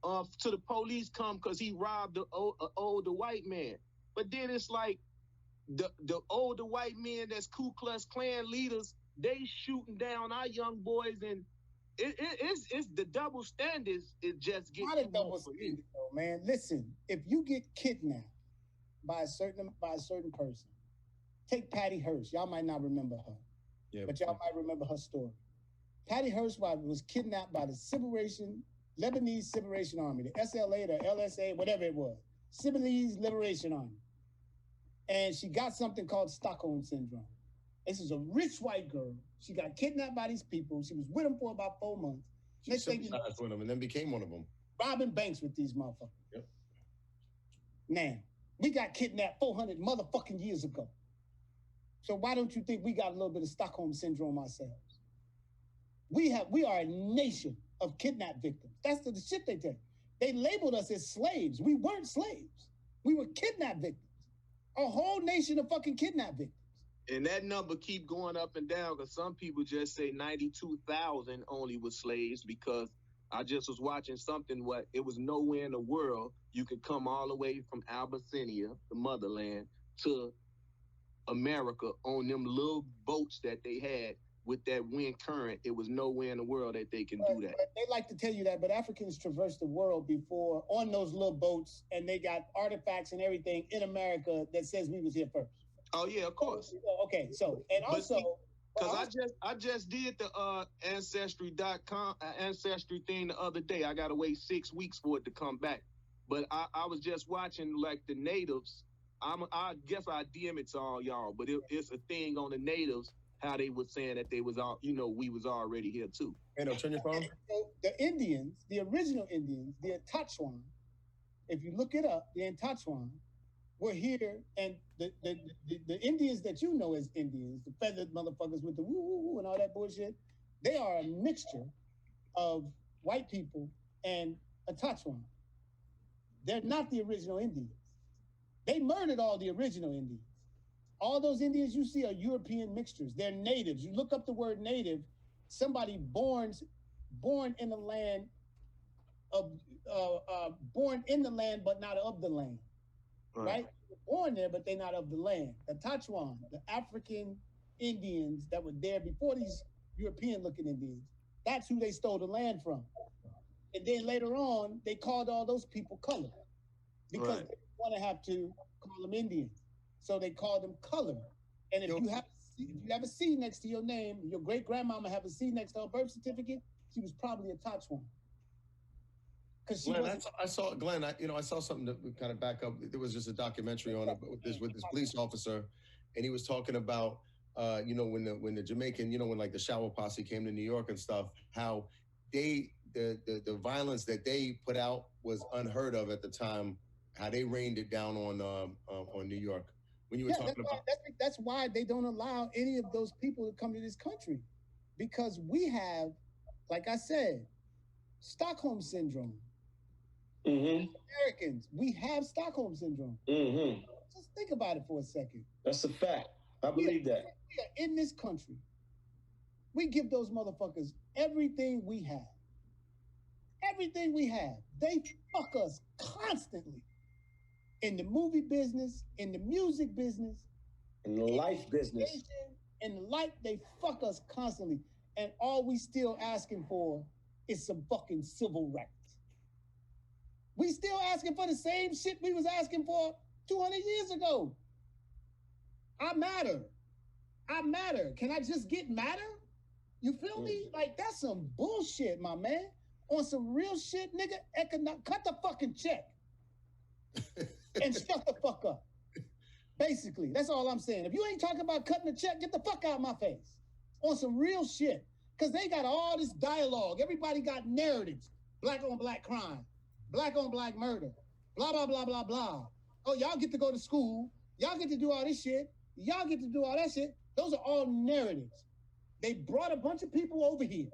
[SPEAKER 1] to the police come because he robbed an older white man. But then it's like the older white men that's Ku Klux Klan leaders, they shooting down our young boys, and it's the double standards. It just gets
[SPEAKER 3] not a double standard, though, man. Listen, if you get kidnapped by a certain person, take Patty Hearst. Y'all might not remember her, but y'all might remember her story. Patty Hearst was kidnapped by the Lebanese Liberation Army, the SLA, the LSA, whatever it was, Lebanese Liberation Army, and she got something called Stockholm Syndrome. This is a rich white girl. She got kidnapped by these people. She was with them for about 4 months.
[SPEAKER 2] She sympathized with them and then became one of them.
[SPEAKER 3] Robbing banks with these motherfuckers.
[SPEAKER 2] Yep.
[SPEAKER 3] Now, we got kidnapped 400 motherfucking years ago. So why don't you think we got a little bit of Stockholm syndrome ourselves? We are a nation of kidnapped victims. That's the shit they take. They labeled us as slaves. We weren't slaves. We were kidnapped victims. A whole nation of fucking kidnapped victims.
[SPEAKER 1] And that number keep going up and down because some people just say 92,000 only was slaves, because I just was watching something where it was nowhere in the world you could come all the way from Abyssinia, the motherland, to America on them little boats that they had with that wind current. It was nowhere in the world that they can do that.
[SPEAKER 3] They like to tell you that, but Africans traversed the world before on those little boats, and they got artifacts and everything in America that says we was here first.
[SPEAKER 1] Oh yeah, of course.
[SPEAKER 3] Okay, so and also
[SPEAKER 1] because I just did the ancestry.com ancestry thing the other day. I gotta wait 6 weeks for it to come back. But I was just watching like the natives. I guess I DM it to all y'all, but it's a thing on the natives, how they were saying that they was all, we was already here too.
[SPEAKER 2] Hey, no, turn your phone.
[SPEAKER 3] The Indians, the original Indians, the Antachwan, if you look it up, the Antachwan were here, and the Indians that you know as Indians, the feathered motherfuckers with the woo woo woo and all that bullshit, they are a mixture of white people and Antachwan. They're not the original Indians. They murdered all the original Indians. All those Indians you see are European mixtures. They're natives. You look up the word native, somebody born in the land of born in the land but not of the land. Right? They're born there, but they're not of the land. The Tachuan, the African Indians that were there before these European-looking Indians, that's who they stole the land from. And then later on, they called all those people colored because they didn't want to have to call them Indians. So they called them colored. And if you have a C next to your name, your great-grandmama have a C next to her birth certificate, she was probably a Tachuan.
[SPEAKER 2] Glenn, I saw something to kind of back up. There was just a documentary on it with this police officer, and he was talking about, when the Jamaican, when like the shower posse came to New York and stuff, how the violence that they put out was unheard of at the time, how they rained it down on New York. When you were talking about
[SPEAKER 3] that's why they don't allow any of those people to come to this country, because we have, like I said, Stockholm syndrome. Mm-hmm. Americans, we have Stockholm syndrome. Mm-hmm. Just think about it for a second.
[SPEAKER 5] That's a fact. I believe that.
[SPEAKER 3] We are in this country. We give those motherfuckers everything we have. Everything we have. They fuck us constantly. In the movie business, in the music business,
[SPEAKER 5] in the life business.
[SPEAKER 3] In the life, they fuck us constantly. And all we still asking for is some fucking civil rights. We still asking for the same shit we was asking for 200 years ago. I matter. Can I just get matter? You feel me? Like, that's some bullshit, my man. On some real shit, nigga, cut the fucking check. And shut the fuck up. Basically, that's all I'm saying. If you ain't talking about cutting the check, get the fuck out of my face. On some real shit. Because they got all this dialogue. Everybody got narratives. Black on black crime. Black on black murder. Blah, blah, blah, blah, blah. Oh, y'all get to go to school. Y'all get to do all this shit. Y'all get to do all that shit. Those are all narratives. They brought a bunch of people over here.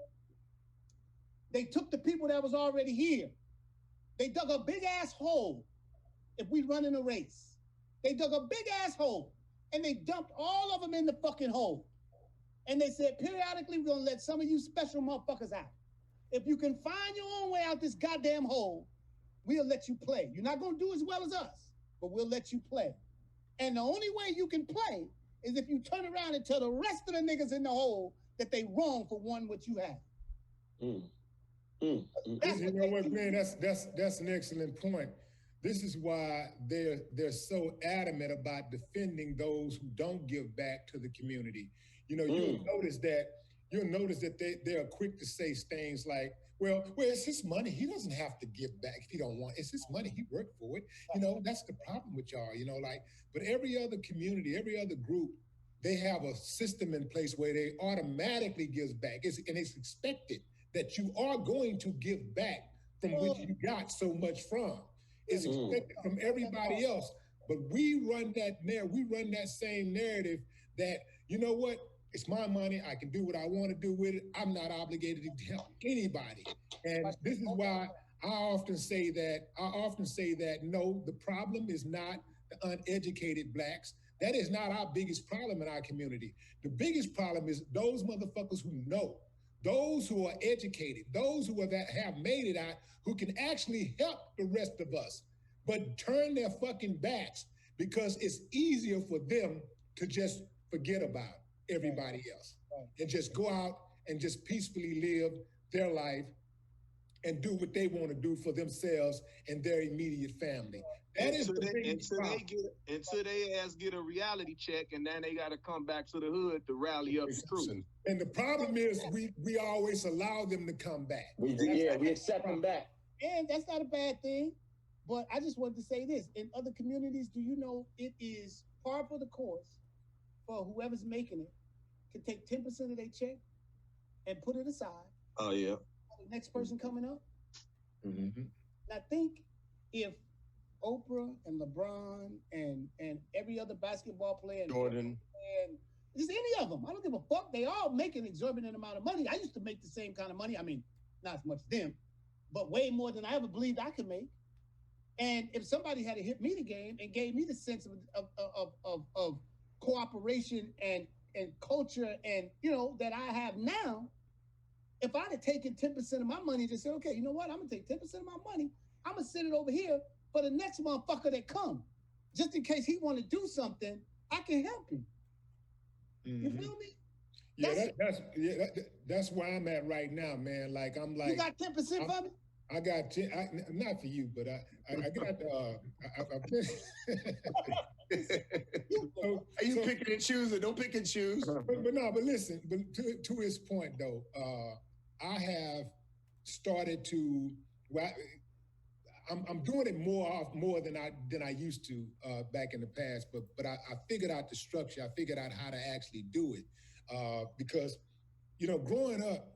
[SPEAKER 3] They took the people that was already here. They dug a big ass hole. If we run in a race, they dug a big ass hole and they dumped all of them in the fucking hole. And they said, periodically, we're going to let some of you special motherfuckers out. If you can find your own way out this goddamn hole, we'll let you play. You're not going to do as well as us, but we'll let you play. And the only way you can play is if you turn around and tell the rest of the niggas in the hole that they wrong for wanting what you have.
[SPEAKER 4] You know what, man? That's an excellent point. This is why they're so adamant about defending those who don't give back to the community. You'll notice that they are quick to say things like, well, it's his money. He doesn't have to give back if he don't want. It's his money. He worked for it. That's the problem with y'all. But every other community, every other group, they have a system in place where they automatically gives back. And it's expected that you are going to give back from which you got so much from. It's expected from everybody else. But we run that same narrative that, you know what, it's my money, I can do what I want to do with it. I'm not obligated to help anybody. And this is why I often say that no, the problem is not the uneducated blacks. That is not our biggest problem in our community. The biggest problem is those motherfuckers who know, those who are educated, those who have made it out, who can actually help the rest of us, but turn their fucking backs because it's easier for them to just forget about everybody else and just go out and just peacefully live their life and do what they want to do for themselves and their immediate family. That is the biggest problem.
[SPEAKER 1] Until they ass get a reality check, and then they got to come back to the hood to rally up the troops.
[SPEAKER 4] And the problem is we always allow them to come back.
[SPEAKER 5] We accept them back.
[SPEAKER 3] And that's not a bad thing. But I just wanted to say this. In other communities, do you know it is par for the course for whoever's making it to take 10% of their check and put it aside.
[SPEAKER 1] Oh, yeah.
[SPEAKER 3] The next person coming up.
[SPEAKER 1] Mm-hmm.
[SPEAKER 3] And I think if Oprah and LeBron and every other basketball player,
[SPEAKER 2] Jordan,
[SPEAKER 3] and just any of them, I don't give a fuck. They all make an exorbitant amount of money. I used to make the same kind of money. I mean, not as much as them, but way more than I ever believed I could make. And if somebody had to hit me the game and gave me the sense of cooperation and culture and, you know, that I have now, if I'd have taken 10% of my money and just said, okay, you know what? I'm going to take 10% of my money. I'm going to send it over here for the next motherfucker that come. Just in case he want to do something, I can help him. Mm-hmm. You feel me?
[SPEAKER 4] That's where I'm at right now, man. Like, I'm like...
[SPEAKER 3] You got 10% for me?
[SPEAKER 4] I got 10, not for you, but I got,
[SPEAKER 2] Are you picking and choosing? Don't pick and choose.
[SPEAKER 4] But listen, but to his point though, I have started to, I'm doing it more than I used to back in the past, but I figured out the structure. I figured out how to actually do it because, you know, growing up,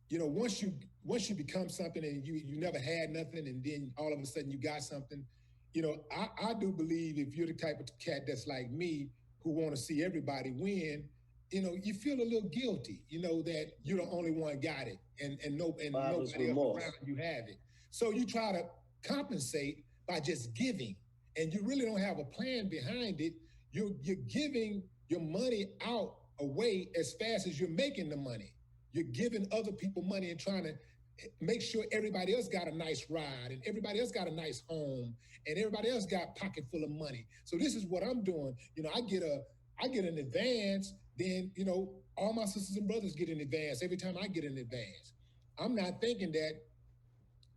[SPEAKER 4] you know, once you become something and you never had nothing and then all of a sudden you got something, you know, I do believe if you're the type of cat that's like me who want to see everybody win, you know, you feel a little guilty, you know, that you're the only one got it and nobody else around you have it. So you try to compensate by just giving and you really don't have a plan behind it. You're giving your money out away as fast as you're making the money. You're giving other people money and trying to make sure everybody else got a nice ride and everybody else got a nice home and everybody else got a pocket full of money. So this is what I'm doing. You know, I get an advance, then, you know, all my sisters and brothers get an advance every time I get an advance. I'm not thinking that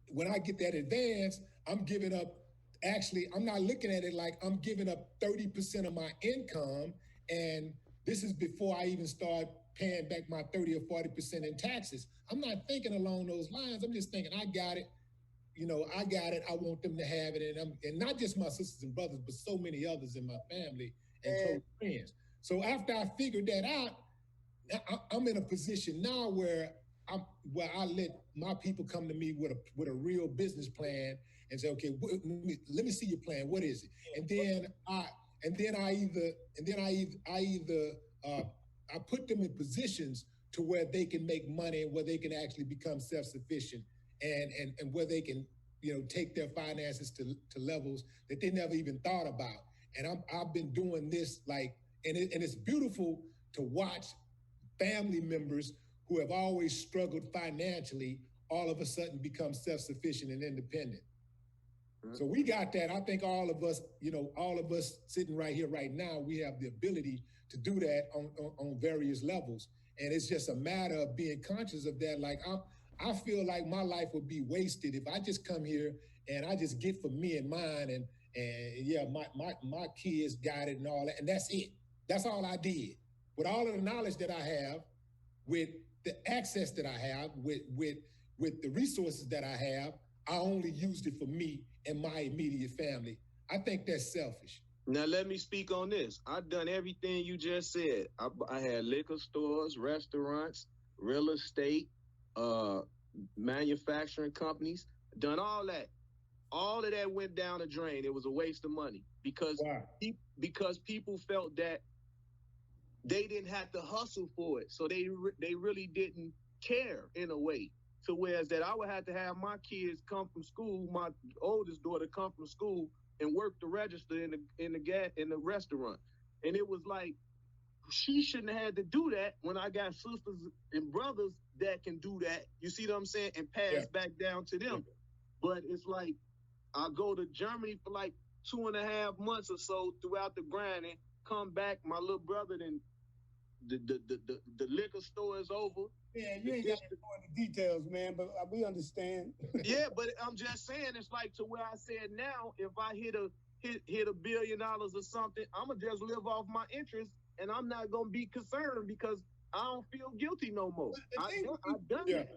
[SPEAKER 4] when I get that advance, I'm giving up, actually, I'm not looking at it like I'm giving up 30% of my income. And this is before I even start paying back my 30 or 40% in taxes. I'm not thinking along those lines. I'm just thinking, I got it. You know, I got it. I want them to have it. And not just my sisters and brothers, but so many others in my family and close friends. So after I figured that out, I'm in a position now where I let my people come to me with a real business plan and say, okay, let me see your plan. What is it? And then I put them in positions to where they can make money and where they can actually become self-sufficient and where they can, you know, take their finances to levels that they never even thought about. And I've been doing this and it's beautiful to watch family members who have always struggled financially all of a sudden become self-sufficient and independent. So we got that. I think all of us sitting right here right now, we have the ability to do that on various levels. And it's just a matter of being conscious of that. Like I feel like my life would be wasted if I just come here and I just get for me and mine and yeah, my kids got it and all that. And that's it. That's all I did. With all of the knowledge that I have, with the access that I have, with the resources that I have, I only used it for me and my immediate family. I think that's selfish.
[SPEAKER 1] Now let me speak on this. I've done everything you just said. I had liquor stores, restaurants, real estate, manufacturing companies. Done all that. All of that went down the drain. It was a waste of money because people felt that they didn't have to hustle for it, so they really didn't care in a way. So whereas that I would have to have my kids come from school, my oldest daughter come from school and work the register in the restaurant, and it was like she shouldn't have had to do that when I got sisters and brothers that can do that. You see what I'm saying? And pass back down to them. But it's like I go to Germany for like 2.5 months or so throughout the grinding, come back, my little brother then the liquor store is over.
[SPEAKER 3] Yeah, you ain't got to go into details, man, but we understand.
[SPEAKER 1] Yeah, but I'm just saying it's like to where I said now, if I hit $1 billion or something, I'm gonna just live off my interest and I'm not gonna be concerned because I don't feel guilty no more. I've done that.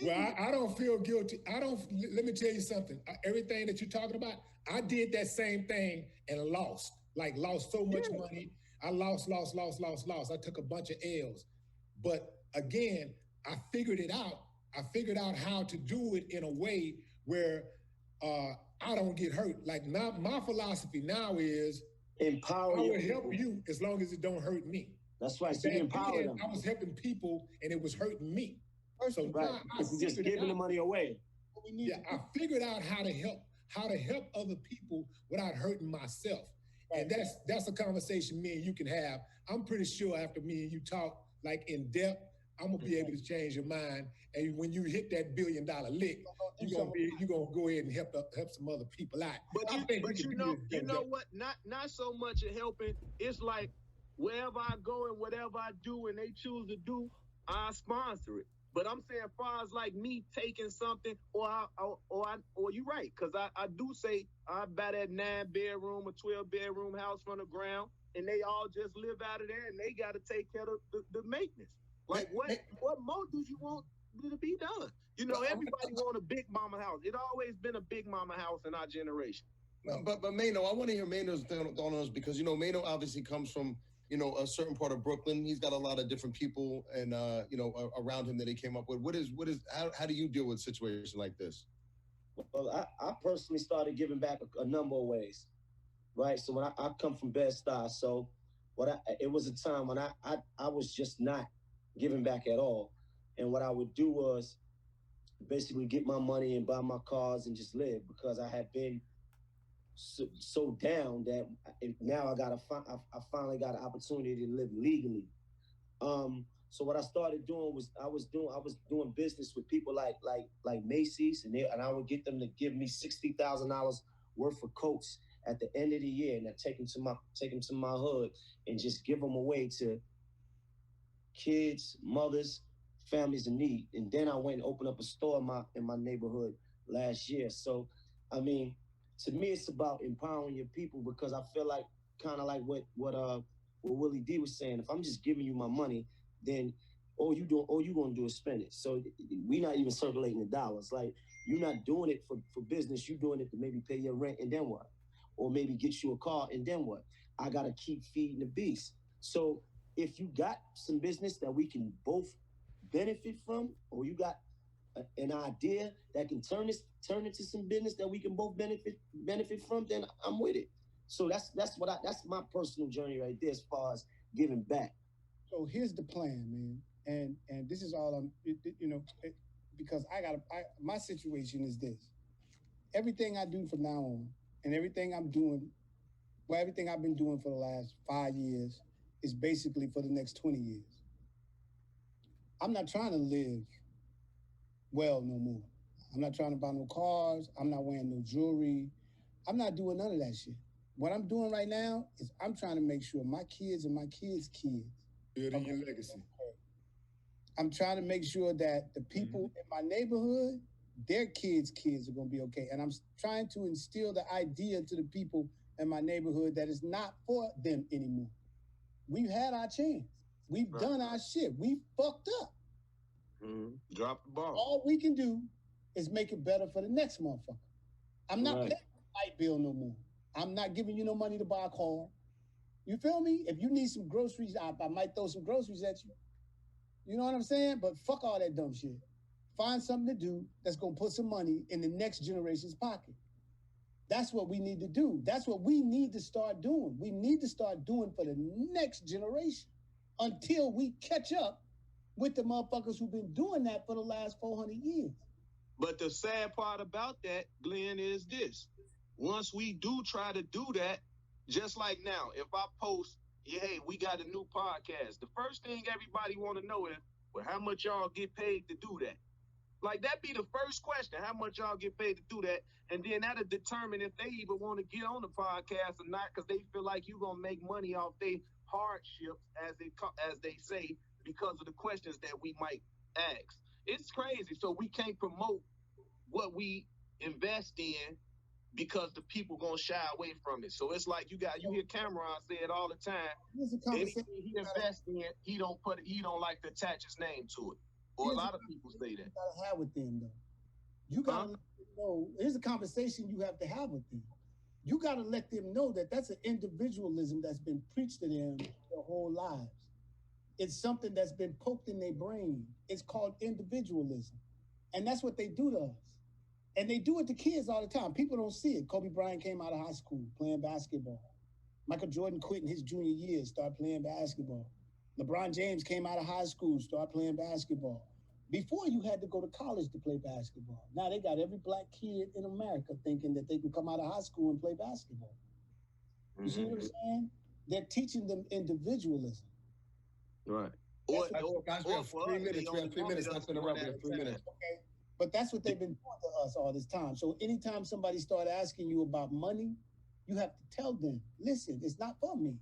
[SPEAKER 4] Well, I don't feel guilty. Let me tell you something. Everything that you're talking about, I did that same thing and lost so much money. I lost. I took a bunch of L's. But again, I figured it out. I figured out how to do it in a way where I don't get hurt. Like now, my philosophy now is
[SPEAKER 5] empower.
[SPEAKER 4] I will help you as long as it don't hurt me.
[SPEAKER 5] That's right. So you empower them.
[SPEAKER 4] I was helping people and it was hurting me. So
[SPEAKER 5] right. You're just giving the money away.
[SPEAKER 4] Yeah, I figured out how to help other people without hurting myself. Right. And that's a conversation me and you can have. I'm pretty sure after me and you talk like in depth, I'm gonna be able to change your mind. And when you hit that $1 billion lick, you're gonna go ahead and help some other people out.
[SPEAKER 1] But you know what? Not so much of helping. It's like wherever I go and whatever I do and they choose to do, I sponsor it. But I'm saying, as far as like me taking something, or you're right, because I do say I buy that 9-bedroom or 12-bedroom house from the ground, and they all just live out of there, and they got to take care of the maintenance. Like what more do you want to be done? You know, everybody want a big mama house. It always been a big mama house in our generation.
[SPEAKER 2] But Maino, I want to hear Maino's thought on this because Maino obviously comes from a certain part of Brooklyn. He's got a lot of different people and around him that he came up with. How do you deal with a situation like this?
[SPEAKER 5] Well, I personally started giving back a number of ways, right? So when I come from Bed-Stuy, so it was a time when I was just not giving back at all. And what I would do was basically get my money and buy my cars and just live because I had been so down that now I finally got an opportunity to live legally. So what I started doing was I was doing business with people like Macy's and I would get them to give me $60,000 worth of coats at the end of the year, and I take them to my hood and just give them away to kids, mothers, families in need. And then I went and opened up a store in my neighborhood last year. So, I mean, to me, it's about empowering your people because I feel like kind of like what Willie D was saying. If I'm just giving you my money, then all you gonna do is spend it. So we're not even circulating the dollars. Like you're not doing it for business. You're doing it to maybe pay your rent and then what? Or maybe get you a car and then what? I gotta keep feeding the beast. So if you got some business that we can both benefit from, or you got an idea that can turn into some business that we can both benefit from, then I'm with it. So that's my personal journey right there as far as giving back.
[SPEAKER 3] So here's the plan, man, and this is all because my situation is this: everything I do from now on, and everything I've been doing for the last 5 years is basically for the next 20 years. I'm not trying to live well no more. I'm not trying to buy no cars. I'm not wearing no jewelry. I'm not doing none of that shit. What I'm doing right now is I'm trying to make sure my kids and my kids' kids
[SPEAKER 4] building your legacy.
[SPEAKER 3] I'm trying to make sure that the people in my neighborhood, their kids' kids are going to be okay. And I'm trying to instill the idea to the people in my neighborhood that it's not for them anymore. We've had our chance. We've done our shit. We fucked up.
[SPEAKER 1] Drop the ball.
[SPEAKER 3] All we can do is make it better for the next motherfucker. I'm not paying the light bill no more. I'm not giving you no money to buy a car. You feel me? If you need some groceries, I might throw some groceries at you. You know what I'm saying? But fuck all that dumb shit. Find something to do that's going to put some money in the next generation's pocket. That's what we need to do. That's what we need to start doing. We need to start doing for the next generation until we catch up with the motherfuckers who've been doing that for the last 400 years.
[SPEAKER 1] But the sad part about that, Glenn, is this. Once we do try to do that, just like now, if I post, hey, we got a new podcast, the first thing everybody want to know is, well, how much y'all get paid to do that? Like, that'd be the first question, how much y'all get paid to do that? And then that'll determine if they even want to get on the podcast or not, because they feel like you're going to make money off their hardships, as they say, because of the questions that we might ask. It's crazy. So we can't promote what we invest in because the people gonna shy away from it. So it's like you hear Cameron say it all the time. Anything he invests in, he don't like to attach his name to it. Or a lot of people say that.
[SPEAKER 3] You gotta have with them though. You gotta let them know. Here's a conversation you have to have with them. You gotta let them know that that's an individualism that's been preached to them their whole lives. It's something that's been poked in their brain. It's called individualism. And that's what they do to us. And they do it to kids all the time. People don't see it. Kobe Bryant came out of high school playing basketball. Michael Jordan quit in his junior year, started playing basketball. LeBron James came out of high school, started playing basketball. Before, you had to go to college to play basketball. Now they got every black kid in America thinking that they can come out of high school and play basketball. You see what I'm saying? They're teaching them individualism.
[SPEAKER 1] Right.
[SPEAKER 2] Guys, we have 3 minutes. We have 3 minutes. Not going to run. We have 3 minutes.
[SPEAKER 3] Okay. But that's what they've been doing to us all this time. So anytime somebody start asking you about money, you have to tell them, listen, it's not for me.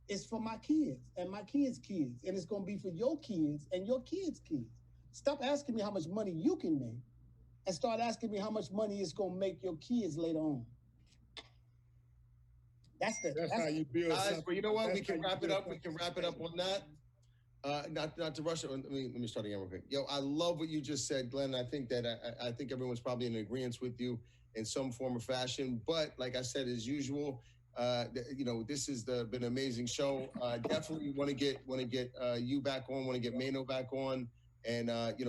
[SPEAKER 3] It's for my kids and my kids' kids. And it's going to be for your kids and your kids' kids. Stop asking me how much money you can make and start asking me how much money it's going to make your kids later on. That's
[SPEAKER 4] how you build.
[SPEAKER 2] Guys, but you know what? We can wrap it up. We can wrap it up on that. Not to rush it. Let me start again real quick. Yo, I love what you just said, Glenn. I think that I think everyone's probably in agreement with you in some form or fashion. But like I said, as usual, this has been an amazing show. Definitely want to get you back on. Want to get Maino back on, and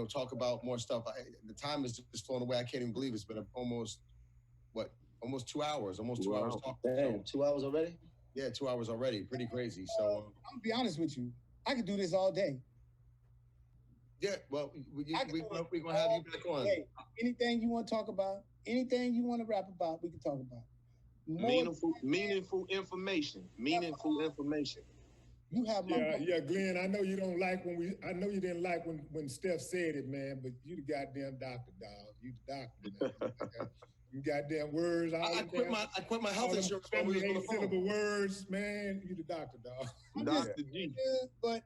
[SPEAKER 2] talk about more stuff. The time is just flown away. I can't even believe it's been almost 2 hours. Almost 2 hours talking.
[SPEAKER 5] Damn, 2 hours already?
[SPEAKER 2] Yeah, 2 hours already. Pretty crazy. So
[SPEAKER 3] I'm gonna be honest with you. I could do this all day.
[SPEAKER 2] Yeah, well, we're going to have you back on.
[SPEAKER 3] Hey, anything you want to talk about, anything you want to rap about, we can talk about.
[SPEAKER 1] Meaningful information.
[SPEAKER 3] You have my
[SPEAKER 4] yeah, Glenn. I know you don't like you didn't like when Steph said it, man. But you the goddamn doctor, dog. You the doctor, man. You goddamn words.
[SPEAKER 2] I quit my health insurance when we was on the phone.
[SPEAKER 4] Syllable words, man. You the doctor, dog.
[SPEAKER 1] Dr. G.
[SPEAKER 3] But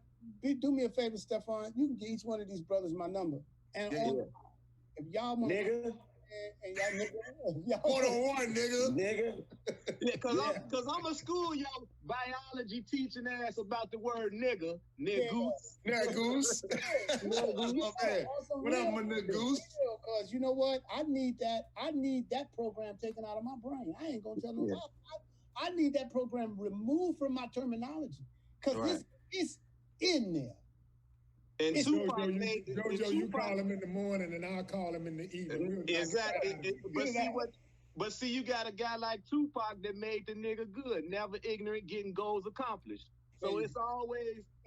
[SPEAKER 3] do me a favor, Stefan. You can get each one of these brothers my number. And if y'all want
[SPEAKER 5] nigga.
[SPEAKER 3] And y'all nigga.
[SPEAKER 2] One-on-one, nigga.
[SPEAKER 1] Yeah, because I'm a school, biology teaching ass about the word nigga. Niggoose.
[SPEAKER 2] Niggoose. What up, my niggoose?
[SPEAKER 3] Because you know what? I need that program taken out of my brain. I ain't going to tell them. I need that program removed from my terminology. Because it's in there.
[SPEAKER 1] And
[SPEAKER 4] Jojo, you call him in the morning and I'll call him in the evening.
[SPEAKER 1] Exactly. But see, you got a guy like Tupac that made the nigga good, never ignorant, getting goals accomplished. So it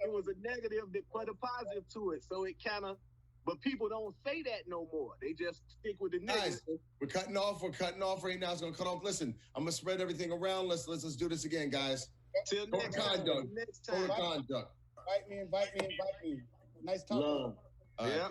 [SPEAKER 1] was a negative that put a positive to it. So it kind of, but people don't say that no more. They just stick with the nigga.
[SPEAKER 2] Guys, we're cutting off right now. It's going to cut off. Listen, I'm going to spread everything around. Let's do this again, guys.
[SPEAKER 1] Till next time.
[SPEAKER 2] Invite me.
[SPEAKER 3] Nice talking.
[SPEAKER 5] Love.
[SPEAKER 2] Yeah.